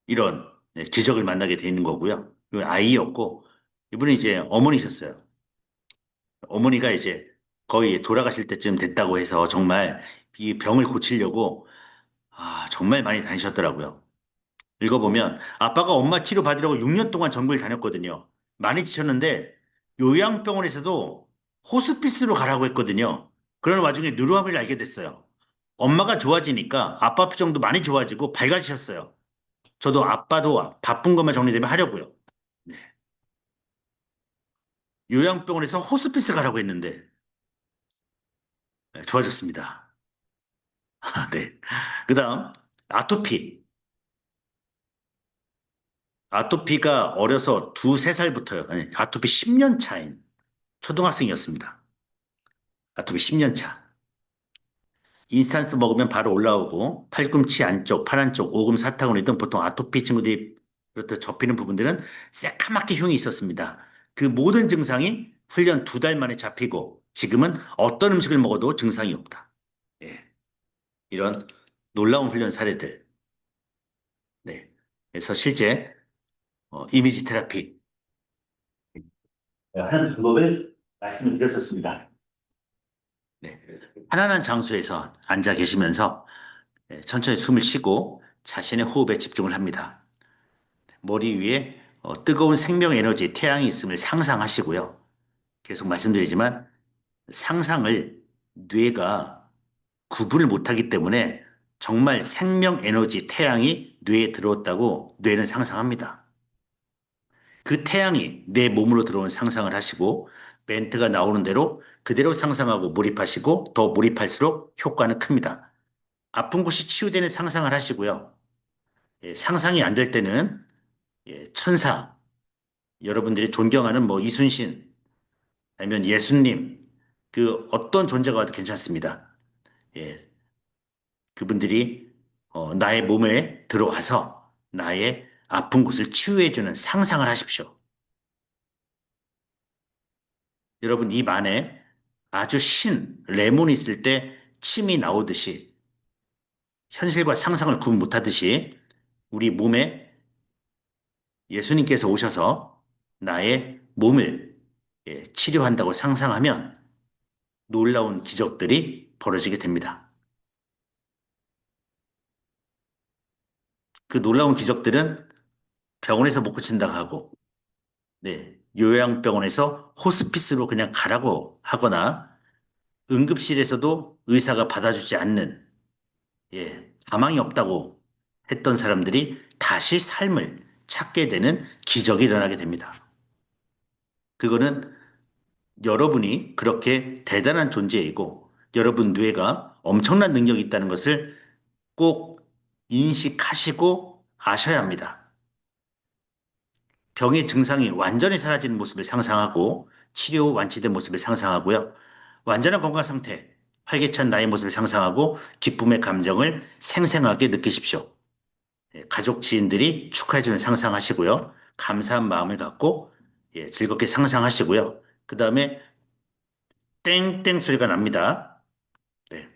이런 기적을 만나게 되는 거고요. 이건 아이였고, 이분은 이제 어머니셨어요. 어머니가 이제 거의 돌아가실 때쯤 됐다고 해서 정말 이 병을 고치려고 정말 많이 다니셨더라고요. 읽어보면 아빠가 엄마 치료 받으려고 6년 동안 전국을 다녔거든요. 많이 지쳤는데 요양병원에서도 호스피스로 가라고 했거든요. 그런 와중에 누르암을 알게 됐어요. 엄마가 좋아지니까 아빠 표정도 많이 좋아지고 밝아지셨어요. 저도 아빠도 바쁜 것만 정리되면 하려고요. 네. 요양병원에서 호스피스 가라고 했는데 좋아졌습니다. 네. 그다음 아토피. 아토피가 어려서 두세 살부터요. 아니, 아토피 10년 차인 초등학생이었습니다. 아토피 10년 차. 인스턴트 먹으면 바로 올라오고 팔꿈치 안쪽, 팔 안쪽, 오금 사타구니 등 보통 아토피 친구들이 그렇다 접히는 부분들은 새카맣게 흉이 있었습니다. 그 모든 증상이 훈련 2달 만에 잡히고 지금은 어떤 음식을 먹어도 증상이 없다. 예, 이런 놀라운 훈련 사례들. 네. 그래서 실제 이미지 테라피 하는 방법을 말씀을 드렸었습니다. 네. 편안한 장소에서 앉아 계시면서 천천히 숨을 쉬고 자신의 호흡에 집중을 합니다. 머리 위에 뜨거운 생명 에너지, 태양이 있음을 상상하시고요. 계속 말씀드리지만 상상을 뇌가 구분을 못하기 때문에 정말 생명 에너지, 태양이 뇌에 들어왔다고 뇌는 상상합니다. 그 태양이 내 몸으로 들어온 상상을 하시고 멘트가 나오는 대로 그대로 상상하고 몰입하시고 더 몰입할수록 효과는 큽니다. 아픈 곳이 치유되는 상상을 하시고요. 상상이 안 될 때는 천사, 여러분들이 존경하는 뭐 이순신, 아니면 예수님, 그 어떤 존재가 와도 괜찮습니다. 예, 그분들이 나의 몸에 들어와서 나의 아픈 곳을 치유해주는 상상을 하십시오. 여러분 입 안에 아주 신 레몬이 있을 때 침이 나오듯이 현실과 상상을 구분 못하듯이 우리 몸에 예수님께서 오셔서 나의 몸을 치료한다고 상상하면 놀라운 기적들이 벌어지게 됩니다. 그 놀라운 기적들은 병원에서 못 고친다고 하고, 네, 요양병원에서 호스피스로 그냥 가라고 하거나, 응급실에서도 의사가 받아주지 않는, 가망이 없다고 했던 사람들이 다시 삶을 찾게 되는 기적이 일어나게 됩니다. 그거는 여러분이 그렇게 대단한 존재이고, 여러분 뇌가 엄청난 능력이 있다는 것을 꼭 인식하시고 아셔야 합니다. 병의 증상이 완전히 사라지는 모습을 상상하고 치료 완치된 모습을 상상하고요. 완전한 건강 상태, 활기찬 나의 모습을 상상하고 기쁨의 감정을 생생하게 느끼십시오. 가족, 지인들이 축하해주는 상상하시고요. 감사한 마음을 갖고 즐겁게 상상하시고요. 그 다음에 땡땡 소리가 납니다. 네.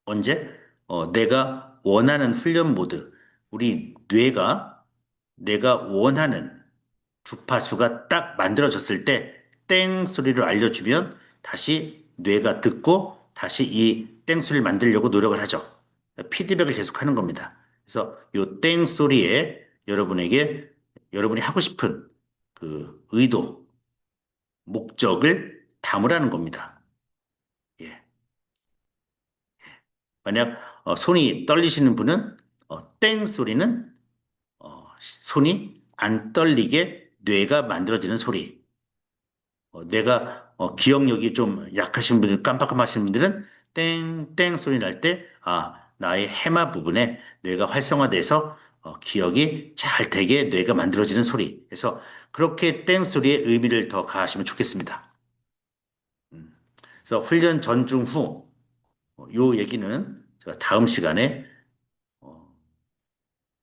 언제? 내가 원하는 훈련 모드. 우리 뇌가 내가 원하는 주파수가 딱 만들어졌을 때 땡 소리를 알려주면 다시 뇌가 듣고 다시 이 땡 소리를 만들려고 노력을 하죠. 피드백을 계속 하는 겁니다. 그래서 이 땡 소리에 여러분에게 여러분이 하고 싶은 그 의도, 목적을 담으라는 겁니다. 예. 만약 손이 떨리시는 분은 땡 소리는 손이 안 떨리게 뇌가 만들어지는 소리. 내가 기억력이 좀 약하신 분들, 깜빡깜빡하시는 분들은 땡땡 소리 날 때, 나의 해마 부분에 뇌가 활성화돼서 기억이 잘 되게 뇌가 만들어지는 소리. 그래서 그렇게 땡 소리에 의미를 더 가하시면 좋겠습니다. 음. 그래서 훈련 전, 중, 후, 요 얘기는 제가 다음 시간에 어,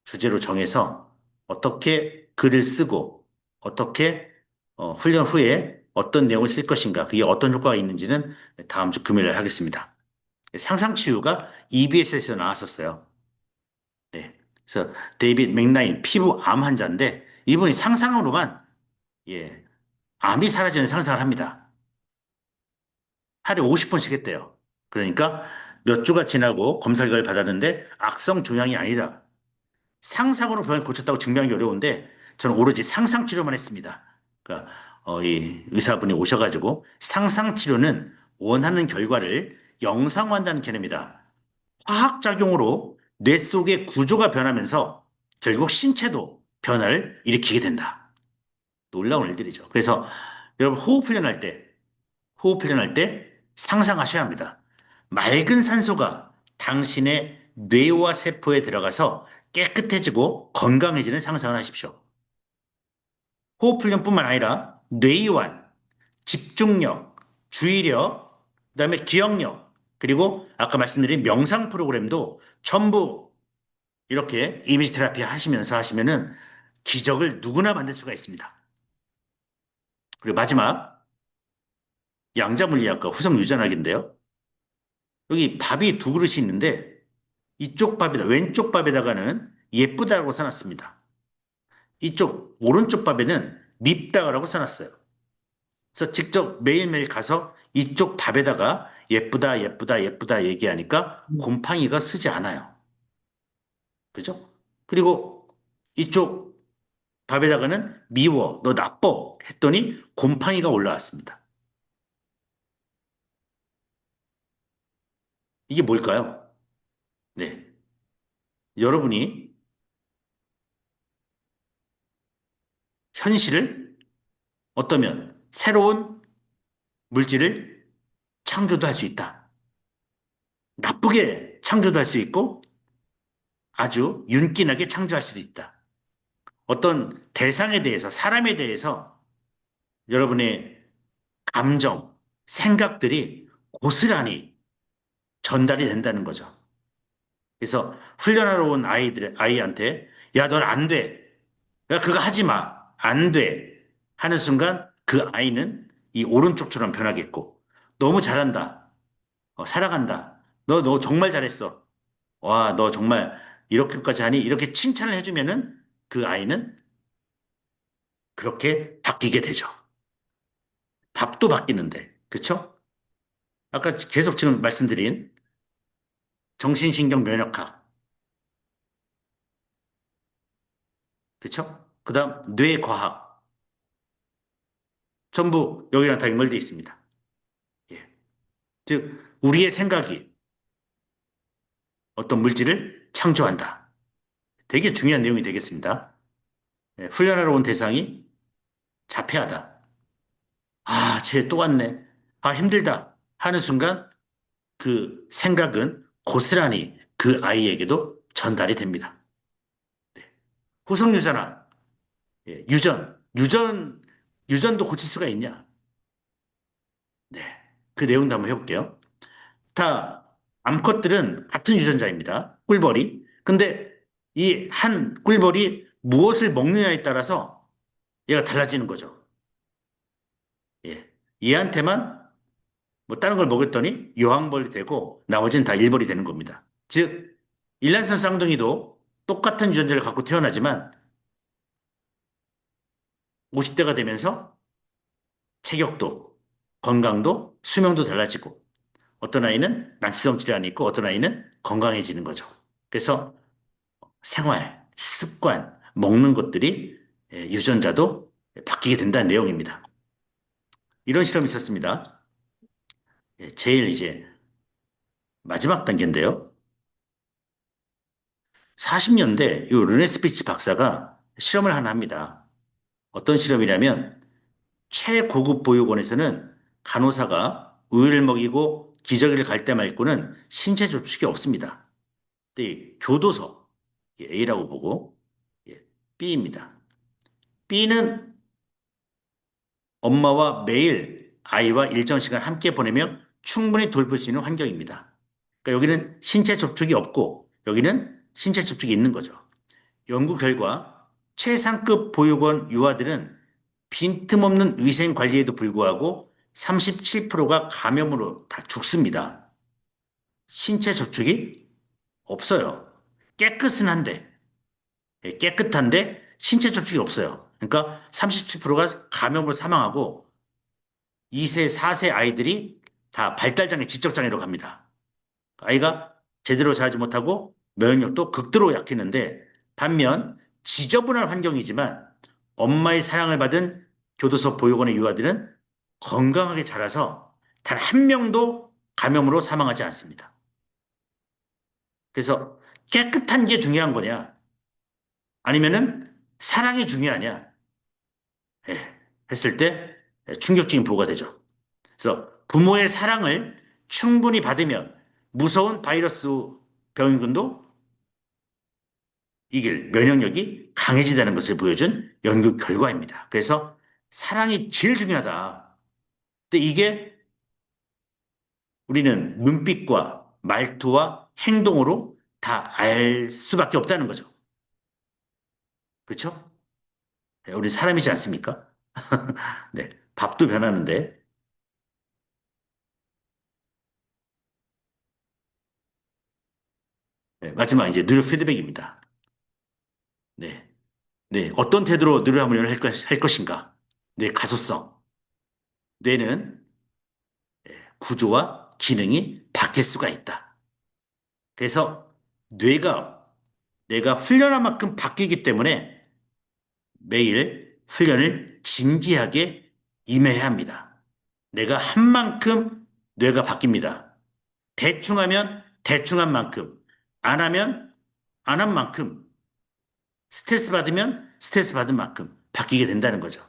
주제로 정해서 어떻게 글을 쓰고 어떻게 훈련 후에 어떤 내용을 쓸 것인가, 그게 어떤 효과가 있는지는 다음 주 금요일에 하겠습니다. 상상치유가 EBS에서 나왔었어요. 네. 그래서 데이빗 맥라인 피부 암 환자인데 이분이 상상으로만 예, 암이 사라지는 상상을 합니다. 하루에 50번씩 했대요. 그러니까 몇 주가 지나고 검사 결과를 받았는데 악성 종양이 아니라 상상으로 병을 고쳤다고 증명하기 어려운데 저는 오로지 상상 치료만 했습니다. 그러니까 이 의사분이 오셔가지고 상상 치료는 원하는 결과를 영상화한다는 개념이다. 화학작용으로 뇌 속의 구조가 변하면서 결국 신체도 변화를 일으키게 된다. 놀라운 일들이죠. 그래서 여러분 호흡 훈련할 때 상상하셔야 합니다. 맑은 산소가 당신의 뇌와 세포에 들어가서 깨끗해지고 건강해지는 상상을 하십시오. 호흡 훈련뿐만 아니라 뇌이완, 집중력, 주의력, 그다음에 기억력, 그리고 아까 말씀드린 명상 프로그램도 전부 이렇게 이미지 테라피 하시면서 하시면은 기적을 누구나 만들 수가 있습니다. 그리고 마지막 양자물리학과 후성 유전학인데요. 여기 밥이 두 그릇이 있는데 이쪽 밥에다 왼쪽 밥에다가는 예쁘다라고 써놨습니다. 이쪽 오른쪽 밥에는 밉다라고 써놨어요. 그래서 직접 매일매일 가서 이쪽 밥에다가 예쁘다 예쁘다 예쁘다 얘기하니까 곰팡이가 쓰지 않아요. 그죠? 그리고 이쪽 밥에다가는 미워, 너 나빠 했더니 곰팡이가 올라왔습니다. 이게 뭘까요? 네. 여러분이 현실을 어떠면 새로운 물질을 창조도 할 수 있다. 나쁘게 창조도 할 수 있고 아주 윤기나게 창조할 수도 있다. 어떤 대상에 대해서, 사람에 대해서 여러분의 감정, 생각들이 고스란히 전달이 된다는 거죠. 그래서 훈련하러 온 아이한테, 야, 넌 안 돼. 야, 그거 하지 마. 안 돼. 하는 순간 그 아이는 이 오른쪽처럼 변하겠고, 너무 잘한다. 사랑한다. 너 정말 잘했어. 와, 너 정말 이렇게까지 하니? 이렇게 칭찬을 해주면은 그 아이는 그렇게 바뀌게 되죠. 밥도 바뀌는데. 그쵸? 아까 계속 지금 말씀드린 정신신경 면역학. 그쵸? 그 다음 뇌과학. 전부 여기랑 다 연결되어 있습니다. 예. 즉, 우리의 생각이 어떤 물질을 창조한다. 되게 중요한 내용이 되겠습니다. 예, 훈련하러 온 대상이 자폐하다. 아, 쟤 또 왔네. 아, 힘들다. 하는 순간 그 생각은 고스란히 그 아이에게도 전달이 됩니다. 후성유전화, 예, 유전도 고칠 수가 있냐? 네. 그 내용도 한번 해볼게요. 다 암컷들은 같은 유전자입니다. 꿀벌이. 근데 이 한 꿀벌이 무엇을 먹느냐에 따라서 얘가 달라지는 거죠. 예. 얘한테만 뭐 다른 걸 먹였더니 여왕벌이 되고 나머지는 다 일벌이 되는 겁니다. 즉, 일란선 쌍둥이도 똑같은 유전자를 갖고 태어나지만 50대가 되면서 체격도, 건강도, 수명도 달라지고 어떤 아이는 난치성 질환이 있고 어떤 아이는 건강해지는 거죠. 그래서 생활, 습관, 먹는 것들이 유전자도 바뀌게 된다는 내용입니다. 이런 실험이 있었습니다. 제일 이제 마지막 단계인데요. 40년대 이 르네스피치 박사가 실험을 하나 합니다. 어떤 실험이냐면 최고급 보육원에서는 간호사가 우유를 먹이고 기저귀를 갈 때 말고는 신체 접촉이 없습니다. 근데 이 교도소 A라고 보고 예, B입니다. B는 엄마와 매일 아이와 일정 시간 함께 보내며 충분히 돌볼 수 있는 환경입니다. 그러니까 여기는 신체 접촉이 없고 여기는 신체 접촉이 있는 거죠. 연구 결과 최상급 보육원 유아들은 빈틈없는 위생 관리에도 불구하고 37%가 감염으로 다 죽습니다. 신체 접촉이 없어요. 깨끗은 한데. 예, 깨끗한데 신체 접촉이 없어요. 그러니까 37%가 감염으로 사망하고 2세, 4세 아이들이 다 발달장애, 지적장애로 갑니다. 아이가 제대로 자라지 못하고 면역력도 극도로 약했는데 반면 지저분한 환경이지만 엄마의 사랑을 받은 교도소 보육원의 유아들은 건강하게 자라서 단 한 명도 감염으로 사망하지 않습니다. 그래서 깨끗한 게 중요한 거냐? 아니면은 사랑이 중요하냐? 예, 했을 때 충격적인 보고가 되죠. 그래서 부모의 사랑을 충분히 받으면 무서운 바이러스 병균도 이길 면역력이 강해진다는 것을 보여준 연구 결과입니다. 그래서 사랑이 제일 중요하다. 근데 이게 우리는 눈빛과 말투와 행동으로 다 알 수밖에 없다는 거죠. 그렇죠? 우리 사람이지 않습니까? 네, 밥도 변하는데. 네, 마지막 이제 뉴로 피드백입니다. 네, 네, 어떤 태도로 뉴로 하모니를 할 것인가? 뇌 가소성. 뇌는 구조와 기능이 바뀔 수가 있다. 그래서 뇌가 훈련한 만큼 바뀌기 때문에 매일 훈련을 진지하게 임해야 합니다. 내가 한 만큼 뇌가 바뀝니다. 대충 하면 대충 한 만큼, 안 하면 안 한 만큼, 스트레스 받으면 스트레스 받은 만큼 바뀌게 된다는 거죠.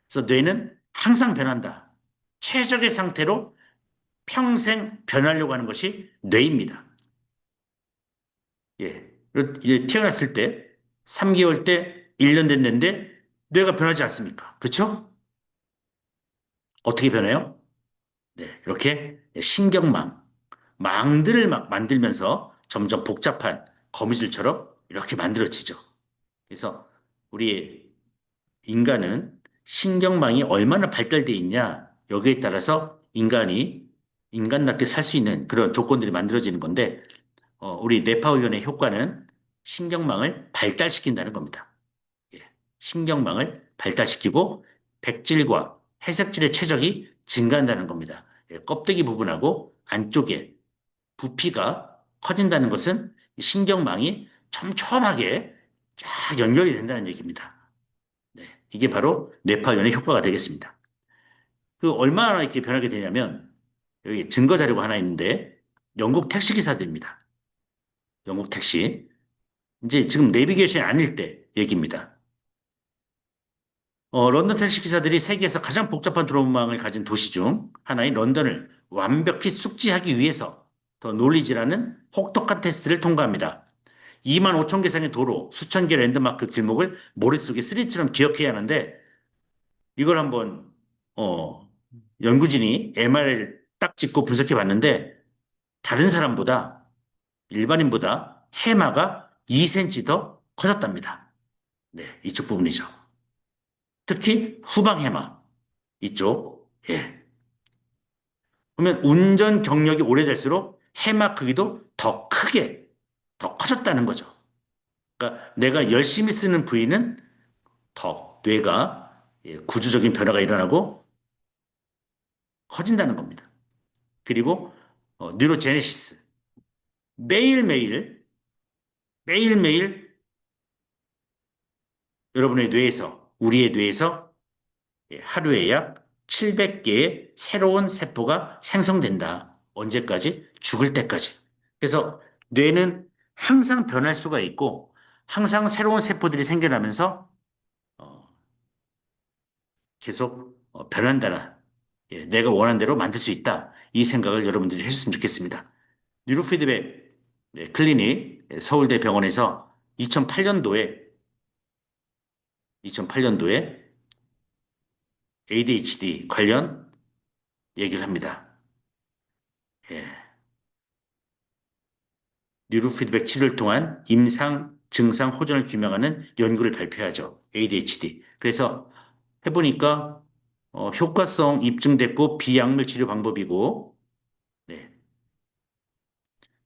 그래서 뇌는 항상 변한다. 최적의 상태로 평생 변하려고 하는 것이 뇌입니다. 예. 이제 태어났을 때, 3개월 때, 1년 됐는데, 뇌가 변하지 않습니까? 그렇죠? 어떻게 변해요? 네. 이렇게 망들을 막 만들면서 점점 복잡한 거미줄처럼 이렇게 만들어지죠. 그래서 우리 인간은 신경망이 얼마나 발달되어 있냐, 여기에 따라서 인간답게 살 수 있는 그런 조건들이 만들어지는 건데, 우리 뇌파훈련의 효과는 신경망을 발달시킨다는 겁니다. 예, 신경망을 발달시키고 백질과 해색질의 최적이 증가한다는 겁니다. 예, 껍데기 부분하고 안쪽에 부피가 커진다는 것은 신경망이 촘촘하게 쫙 연결이 된다는 얘기입니다. 네, 이게 바로 뇌파훈련의 효과가 되겠습니다. 그 얼마나 이렇게 변하게 되냐면 여기 증거 자료가 하나 있는데 영국 택시 기사들입니다. 영국 택시. 이제 지금 내비게이션이 아닐 때 얘기입니다. 런던 택시 기사들이 세계에서 가장 복잡한 도로망을 가진 도시 중 하나인 런던을 완벽히 숙지하기 위해서 더 놀리지라는 혹독한 테스트를 통과합니다. 2만 5천 개상의 도로, 수천 개 랜드마크 길목을 머릿속에 쓰리처럼 기억해야 하는데 이걸 한번 연구진이 MRI를 딱 찍고 분석해 봤는데 다른 사람보다 일반인보다 해마가 2cm 더 커졌답니다. 네, 이쪽 부분이죠. 특히 후방 해마 이쪽. 예. 그러면 운전 경력이 오래될수록 해마 크기도 더 커졌다는 거죠. 그러니까 내가 열심히 쓰는 부위는 더 뇌가 구조적인 변화가 일어나고 커진다는 겁니다. 그리고 뉴로제네시스 매일매일 매일매일 여러분의 뇌에서 우리의 뇌에서 하루에 약 700개의 새로운 세포가 생성된다. 언제까지? 죽을 때까지. 그래서 뇌는 항상 변할 수가 있고 항상 새로운 세포들이 생겨나면서 어, 계속 변한다는 내가 원하는 대로 만들 수 있다. 이 생각을 여러분들이 해줬으면 좋겠습니다. 뉴로피드백 클리닉 서울대 병원에서 2008년도에 ADHD 관련 얘기를 합니다. 예. 뉴로피드백 치료를 통한 임상 증상 호전을 규명하는 연구를 발표하죠. ADHD. 그래서 해보니까 효과성 입증됐고 비약물 치료 방법이고, 네.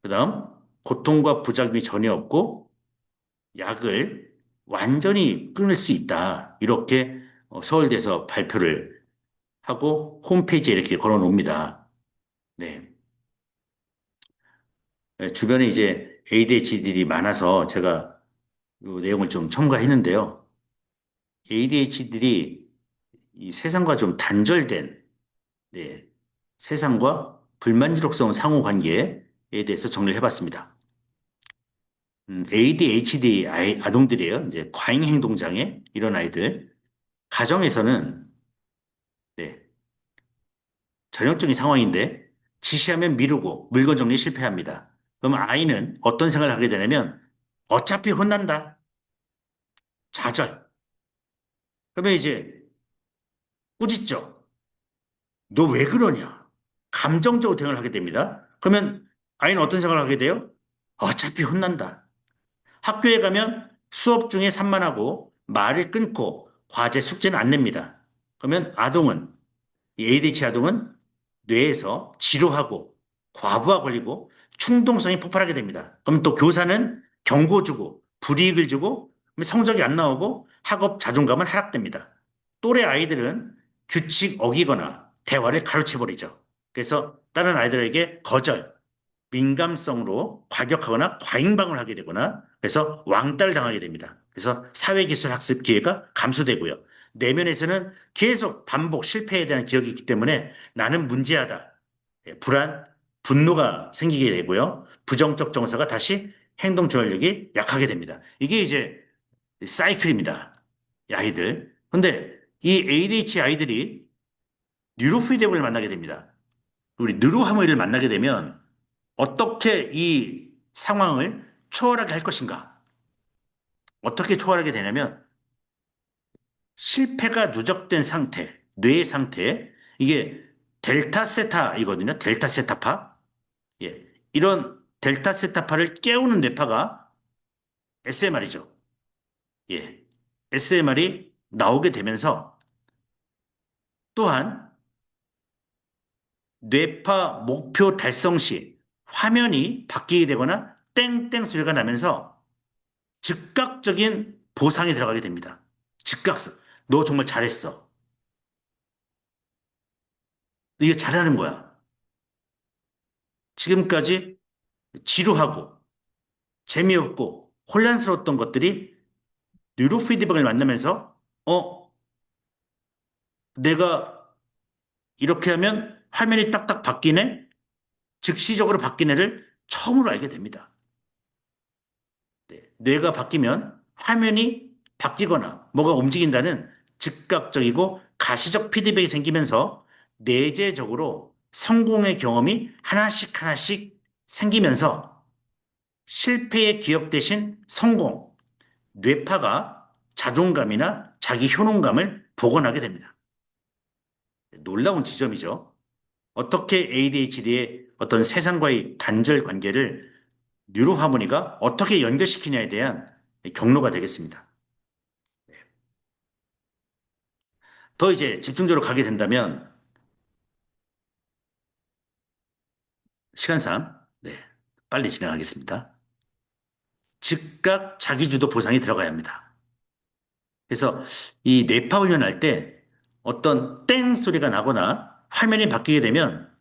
그다음 고통과 부작용이 전혀 없고 약을 완전히 끊을 수 있다. 이렇게 서울대에서 발표를 하고 홈페이지에 이렇게 걸어 놓습니다. 네. 네, 주변에 이제 ADHD들이 많아서 제가 이 내용을 좀 첨가했는데요. ADHD들이 이 세상과 좀 단절된, 네, 세상과 불만족스러운 상호 관계에 대해서 정리를 해봤습니다. ADHD 아동들이에요. 이제 과잉 행동 장애 이런 아이들. 가정에서는 네, 전형적인 상황인데 지시하면 미루고 물건 정리 실패합니다. 그럼 아이는 어떤 생각을 하게 되냐면 어차피 혼난다. 좌절. 그러면 이제 꾸짖죠. 너 왜 그러냐? 감정적으로 대응을 하게 됩니다. 그러면 아이는 어떤 생각을 하게 돼요? 어차피 혼난다. 학교에 가면 수업 중에 산만하고 말을 끊고 과제 숙제는 안 냅니다. 그러면 아동은, 이 ADHD 아동은 뇌에서 지루하고 과부하 걸리고 충동성이 폭발하게 됩니다. 그럼 또 교사는 경고 주고 불이익을 주고 성적이 안 나오고 학업 자존감은 하락됩니다. 또래 아이들은 규칙 어기거나 대화를 가로채 버리죠. 그래서 다른 아이들에게 거절, 민감성으로 과격하거나 과잉방을 하게 되거나 그래서 왕따를 당하게 됩니다. 그래서 사회기술 학습 기회가 감소되고요. 내면에서는 계속 반복 실패에 대한 기억이 있기 때문에 나는 문제하다. 불안, 분노가 생기게 되고요. 부정적 정서가 다시 행동 조절력이 약하게 됩니다. 이게 이제 사이클입니다. 이 아이들. 근데 이 ADHD 아이들이 뉴로피데블을 만나게 됩니다. 우리 느로하모이를 만나게 되면 어떻게 이 상황을 초월하게 할 것인가? 어떻게 초월하게 되냐면 실패가 누적된 상태, 뇌의 상태, 이게 델타 세타이거든요. 델타 세타파. 예. 이런 델타 세타파를 깨우는 뇌파가 SMR이죠. 예. SMR이 나오게 되면서 또한 뇌파 목표 달성 시 화면이 바뀌게 되거나 땡땡 소리가 나면서 즉각적인 보상이 들어가게 됩니다. 즉각적. 너 정말 잘했어. 이게 잘하는 거야. 지금까지 지루하고 재미없고 혼란스러웠던 것들이 뉴로 피드백을 만나면서 내가 이렇게 하면 화면이 딱딱 바뀌네? 즉시적으로 바뀌네를 처음으로 알게 됩니다. 네, 뇌가 바뀌면 화면이 바뀌거나 뭐가 움직인다는 즉각적이고 가시적 피드백이 생기면서 내재적으로 성공의 경험이 하나씩 하나씩 생기면서 실패의 기억 대신 성공, 뇌파가 자존감이나 자기 효능감을 복원하게 됩니다. 놀라운 지점이죠. 어떻게 ADHD의 어떤 세상과의 단절 관계를 뉴로하모니가 어떻게 연결시키냐에 대한 경로가 되겠습니다. 더 이제 집중적으로 가게 된다면 시간상 네, 빨리 진행하겠습니다. 즉각 자기주도 보상이 들어가야 합니다. 그래서 이 뇌파 훈련할 때 어떤 땡 소리가 나거나 화면이 바뀌게 되면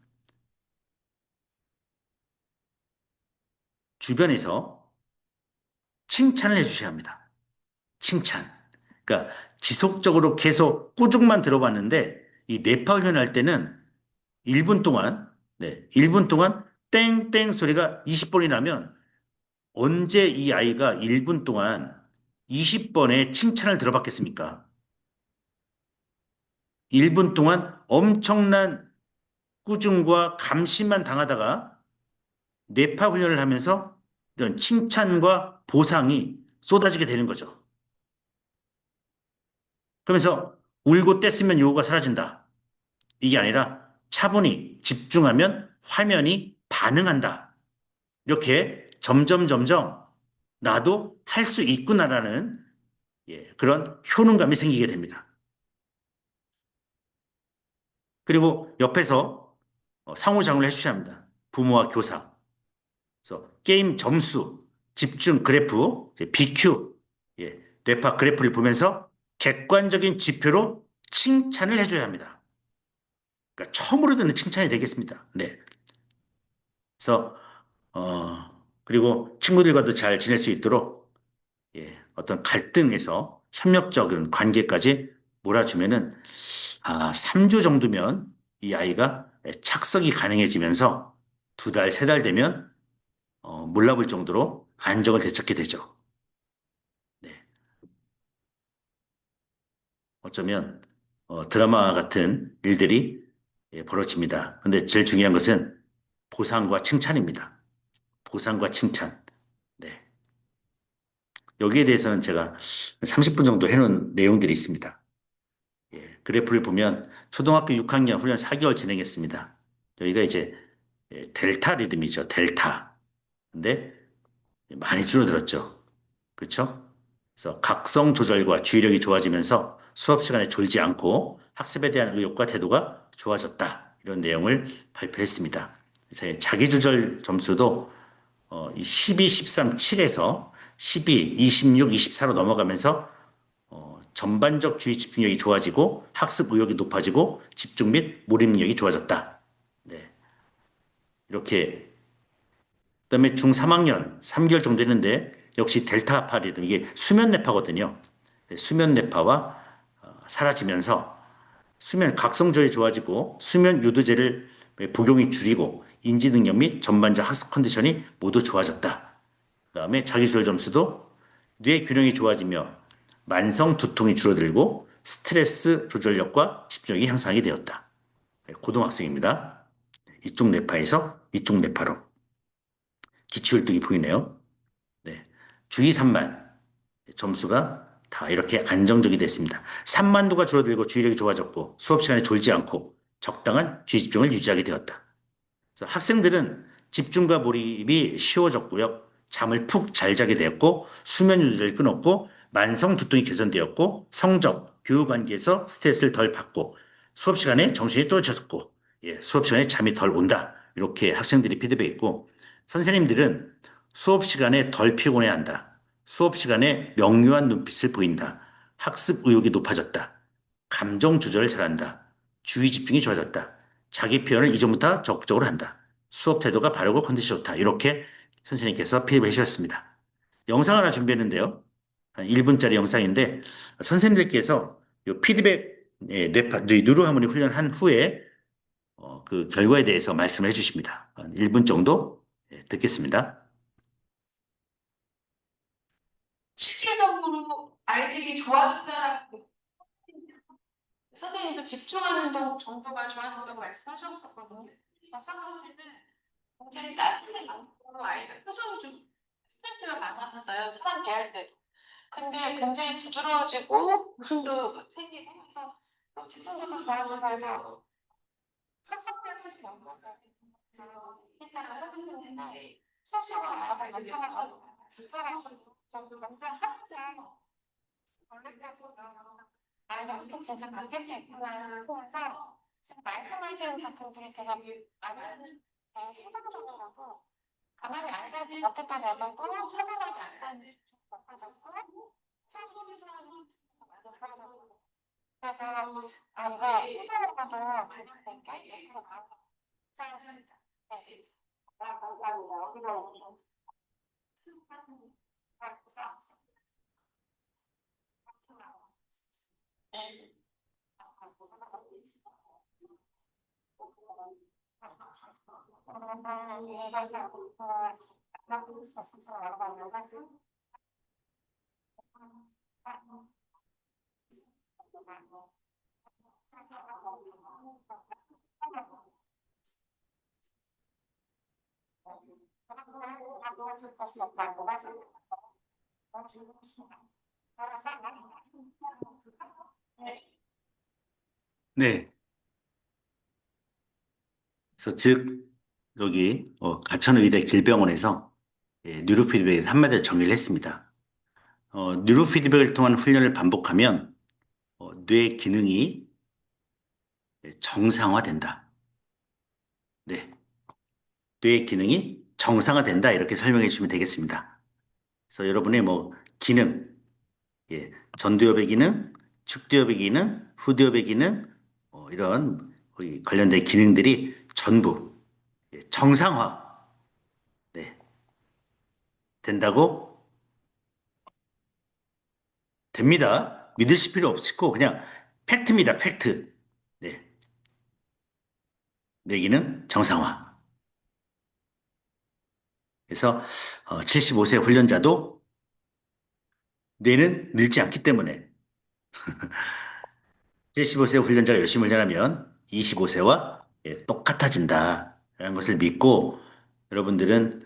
주변에서 칭찬을 해주셔야 합니다. 칭찬. 그러니까 지속적으로 계속 꾸준만 들어봤는데 이 뇌파 훈련할 때는 1분 동안, 네, 1분 동안 땡땡 소리가 20번이 나면 언제 이 아이가 1분 동안 20번의 칭찬을 들어봤겠습니까? 1분 동안 엄청난 꾸중과 감시만 당하다가 뇌파 훈련을 하면서 이런 칭찬과 보상이 쏟아지게 되는 거죠. 그러면서 울고 떼쓰면 요구가 사라진다. 이게 아니라 차분히 집중하면 화면이 반응한다. 이렇게 점점 점점 나도 할 수 있구나라는 그런 효능감이 생기게 됩니다. 그리고 옆에서 상호작용을 해주셔야 합니다. 부모와 교사. 그래서 게임 점수, 집중 그래프, BQ, 예, 뇌파 그래프를 보면서 객관적인 지표로 칭찬을 해줘야 합니다. 그러니까 처음으로 듣는 칭찬이 되겠습니다. 네. 그래서, 그리고 친구들과도 잘 지낼 수 있도록, 예, 어떤 갈등에서 협력적인 관계까지 몰아주면은, 3주 정도면 이 아이가 착석이 가능해지면서 2달, 3달 되면, 몰라볼 정도로 안정을 되찾게 되죠. 네. 어쩌면 드라마 같은 일들이 벌어집니다. 근데 제일 중요한 것은 보상과 칭찬입니다. 보상과 칭찬. 네. 여기에 대해서는 제가 30분 정도 해놓은 내용들이 있습니다. 예, 그래프를 보면 초등학교 6학년 훈련 4개월 진행했습니다. 여기가 이제 델타 리듬이죠. 델타. 근데 많이 줄어들었죠. 그렇죠? 그래서 각성 조절과 주의력이 좋아지면서 수업 시간에 졸지 않고 학습에 대한 의욕과 태도가 좋아졌다. 이런 내용을 발표했습니다. 자기 조절 점수도 이 12, 13, 7에서 12, 26, 24로 넘어가면서 전반적 주의 집중력이 좋아지고 학습 의욕이 높아지고 집중 및 몰입력이 좋아졌다. 네. 이렇게 그다음에 중3학년 3개월 정도 했는데 역시 델타파 리듬 이게 수면 뇌파거든요. 수면 뇌파와 사라지면서 수면 각성조절이 좋아지고 수면 유도제를 복용이 줄이고 인지 능력 및 전반적 학습 컨디션이 모두 좋아졌다. 그다음에 자기조절 점수도 뇌 균형이 좋아지며 만성 두통이 줄어들고 스트레스 조절력과 집중력이 향상이 되었다. 고등학생입니다. 이쪽 뇌파에서 이쪽 뇌파로 기초율등이 보이네요. 네. 주의 산만 점수가 다 이렇게 안정적이 됐습니다. 산만도가 줄어들고 주의력이 좋아졌고 수업 시간에 졸지 않고 적당한 주의 집중을 유지하게 되었다. 그래서 학생들은 집중과 몰입이 쉬워졌고요. 잠을 푹 잘 자게 되었고 수면 유지를 끊었고 만성 두통이 개선되었고 성적, 교육 관계에서 스트레스를 덜 받고 수업 시간에 정신이 떨어졌고 예, 수업 시간에 잠이 덜 온다. 이렇게 학생들이 피드백했고 선생님들은 수업 시간에 덜 피곤해한다. 수업 시간에 명료한 눈빛을 보인다. 학습 의욕이 높아졌다. 감정 조절을 잘한다. 주의 집중이 좋아졌다. 자기 표현을 이전부터 적극적으로 한다. 수업 태도가 바르고 컨디션 좋다. 이렇게 선생님께서 피드백해 주셨습니다. 영상 하나 준비했는데요. 한 1분짜리 영상인데 선생님들께서 이 피드백 누르 하모니 훈련한 후에 그 결과에 대해서 말씀을 해주십니다. 한 1분 정도 듣겠습니다. 실질적으로 아이들이 좋아진다라고 선생님도 집중하는 정도가 좋아진다고 말씀하셨었거든요. 썼을 때 굉장히 짜증이 많고 아이가 표정이 좀 스트레스가 많았었어요. 사람 대할 때도. 근데 굉장히 부드러워지고 웃음도 생기고 해서 집중력도 좋아지고 해서 섭섭해하지 않는다. 그래서 일단은 선생님이 스스로가 나한테 나타나고 불편해서 저도 먼저 하자. 원래까지 아이가 어떻게 진짜 바뀔 수 있구나 하면서 지금 말씀하시는 부분들이 제가 나는 해방적으로도 가만히 앉아있지 못했던 애들도 차분하게 앉아있는 좀 높아졌고 사실 사람은 많이 좋아졌고 그래서 이게 해방으로도 관련된 게 얘기가 나오고 괜찮습니다. 네. 네. 그래서 즉 여기 가천의대 길병원에서 뉴로 피드백에서 한마디로 정리를 했습니다. 뉴로 피드백을 통한 훈련을 반복하면 뇌 기능이 정상화된다. 네. 뇌 기능이 정상화된다. 이렇게 설명해 주시면 되겠습니다. 그래서 여러분의 뭐 기능, 예, 전두엽의 기능, 측두엽의 기능, 후두엽의 기능, 이런 거의 관련된 기능들이 전부 정상화 네, 된다고 됩니다. 믿으실 필요 없고 그냥 팩트입니다. 팩트. 네, 뇌기능 정상화. 그래서 75세 훈련자도 뇌는 늙지 않기 때문에 75세 훈련자가 열심히 훈련하면 25세와 똑같아진다라는 것을 믿고 여러분들은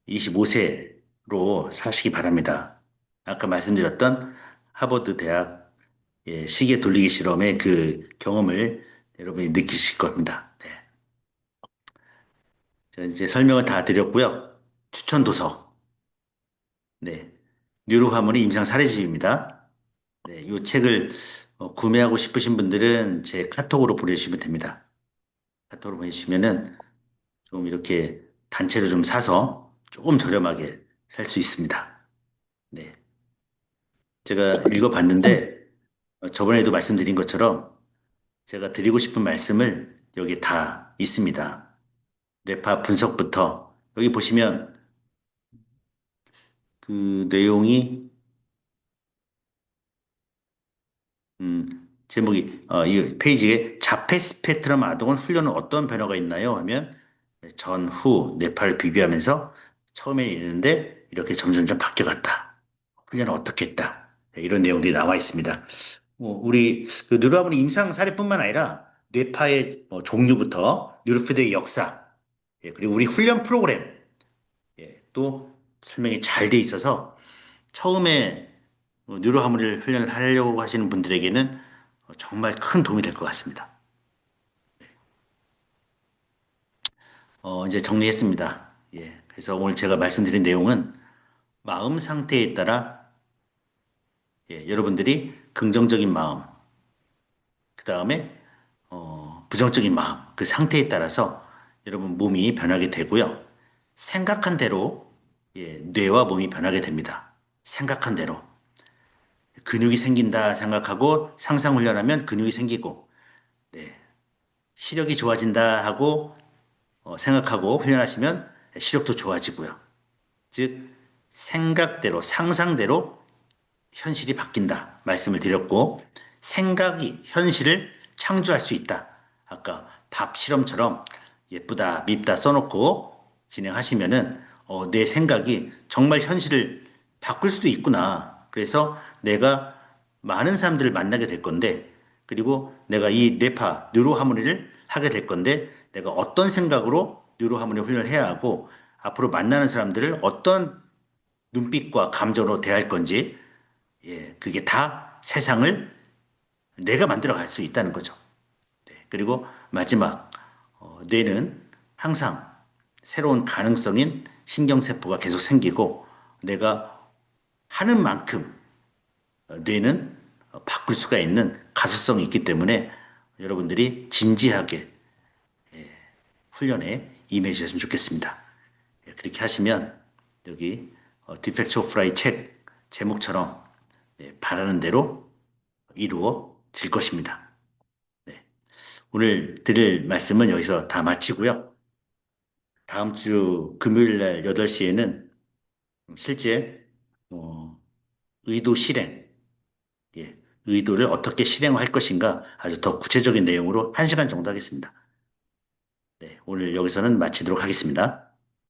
25세로 사시기 바랍니다. 아까 말씀드렸던 하버드 대학 시계 돌리기 실험의 그 경험을 여러분이 느끼실 겁니다. 네. 자, 이제 설명을 다 드렸고요. 추천 도서. 네. 뉴로하모니 임상 사례집입니다. 네, 이 책을 구매하고 싶으신 분들은 제 카톡으로 보내주시면 됩니다. 카톡으로 보내주시면은 좀 이렇게 단체로 좀 사서 조금 저렴하게 살 수 있습니다. 네. 제가 읽어봤는데 저번에도 말씀드린 것처럼 제가 드리고 싶은 말씀을 여기 다 있습니다. 뇌파 분석부터 여기 보시면 그 내용이 제목이 이 페이지에 자폐 스펙트럼 아동을 훈련은 어떤 변화가 있나요? 하면 전, 후, 뇌파를 비교하면서 처음에는 이랬는데 이렇게 점점점 바뀌어갔다. 훈련은 어떻게 했다. 네, 이런 내용들이 나와 있습니다. 우리 그 뉴로하모니 임상 사례뿐만 아니라 뇌파의 종류부터 뉴로피드의 역사, 그리고 우리 훈련 프로그램, 또 설명이 잘 돼 있어서 처음에 뉴로하모니를 훈련을 하려고 하시는 분들에게는 정말 큰 도움이 될 것 같습니다. 이제 정리했습니다. 예, 그래서 오늘 제가 말씀드린 내용은 마음 상태에 따라 여러분들이 긍정적인 마음, 그 다음에 부정적인 마음, 그 상태에 따라서 여러분 몸이 변하게 되고요. 생각한 대로 뇌와 몸이 변하게 됩니다. 생각한 대로. 근육이 생긴다 생각하고 상상 훈련하면 근육이 생기고, 네, 시력이 좋아진다 하고 생각하고 훈련하시면 시력도 좋아지고요. 즉 생각대로 상상대로 현실이 바뀐다 말씀을 드렸고 생각이 현실을 창조할 수 있다. 아까 밥 실험처럼 예쁘다 밉다 써놓고 진행하시면은 내 생각이 정말 현실을 바꿀 수도 있구나. 그래서 내가 많은 사람들을 만나게 될 건데 그리고 내가 이 뇌파 뉴로하모니를 하게 될 건데 내가 어떤 생각으로 뉴로하모니 훈련을 해야 하고 앞으로 만나는 사람들을 어떤 눈빛과 감정으로 대할 건지 그게 다 세상을 내가 만들어 갈 수 있다는 거죠. 네, 그리고 마지막 뇌는 항상 새로운 가능성인 신경세포가 계속 생기고 내가 하는 만큼 뇌는 바꿀 수가 있는 가소성이 있기 때문에 여러분들이 진지하게 훈련에 임해 주셨으면 좋겠습니다. 그렇게 하시면 여기 디펙트 오브 라이 책 제목처럼 바라는 대로 이루어질 것입니다. 네. 오늘 드릴 말씀은 여기서 다 마치고요. 다음 주 금요일 날 8시에는 실제 의도 실행, 의도를 어떻게 실행할 것인가 아주 더 구체적인 내용으로 1시간 정도 하겠습니다. 네, 오늘 여기서는 마치도록 하겠습니다.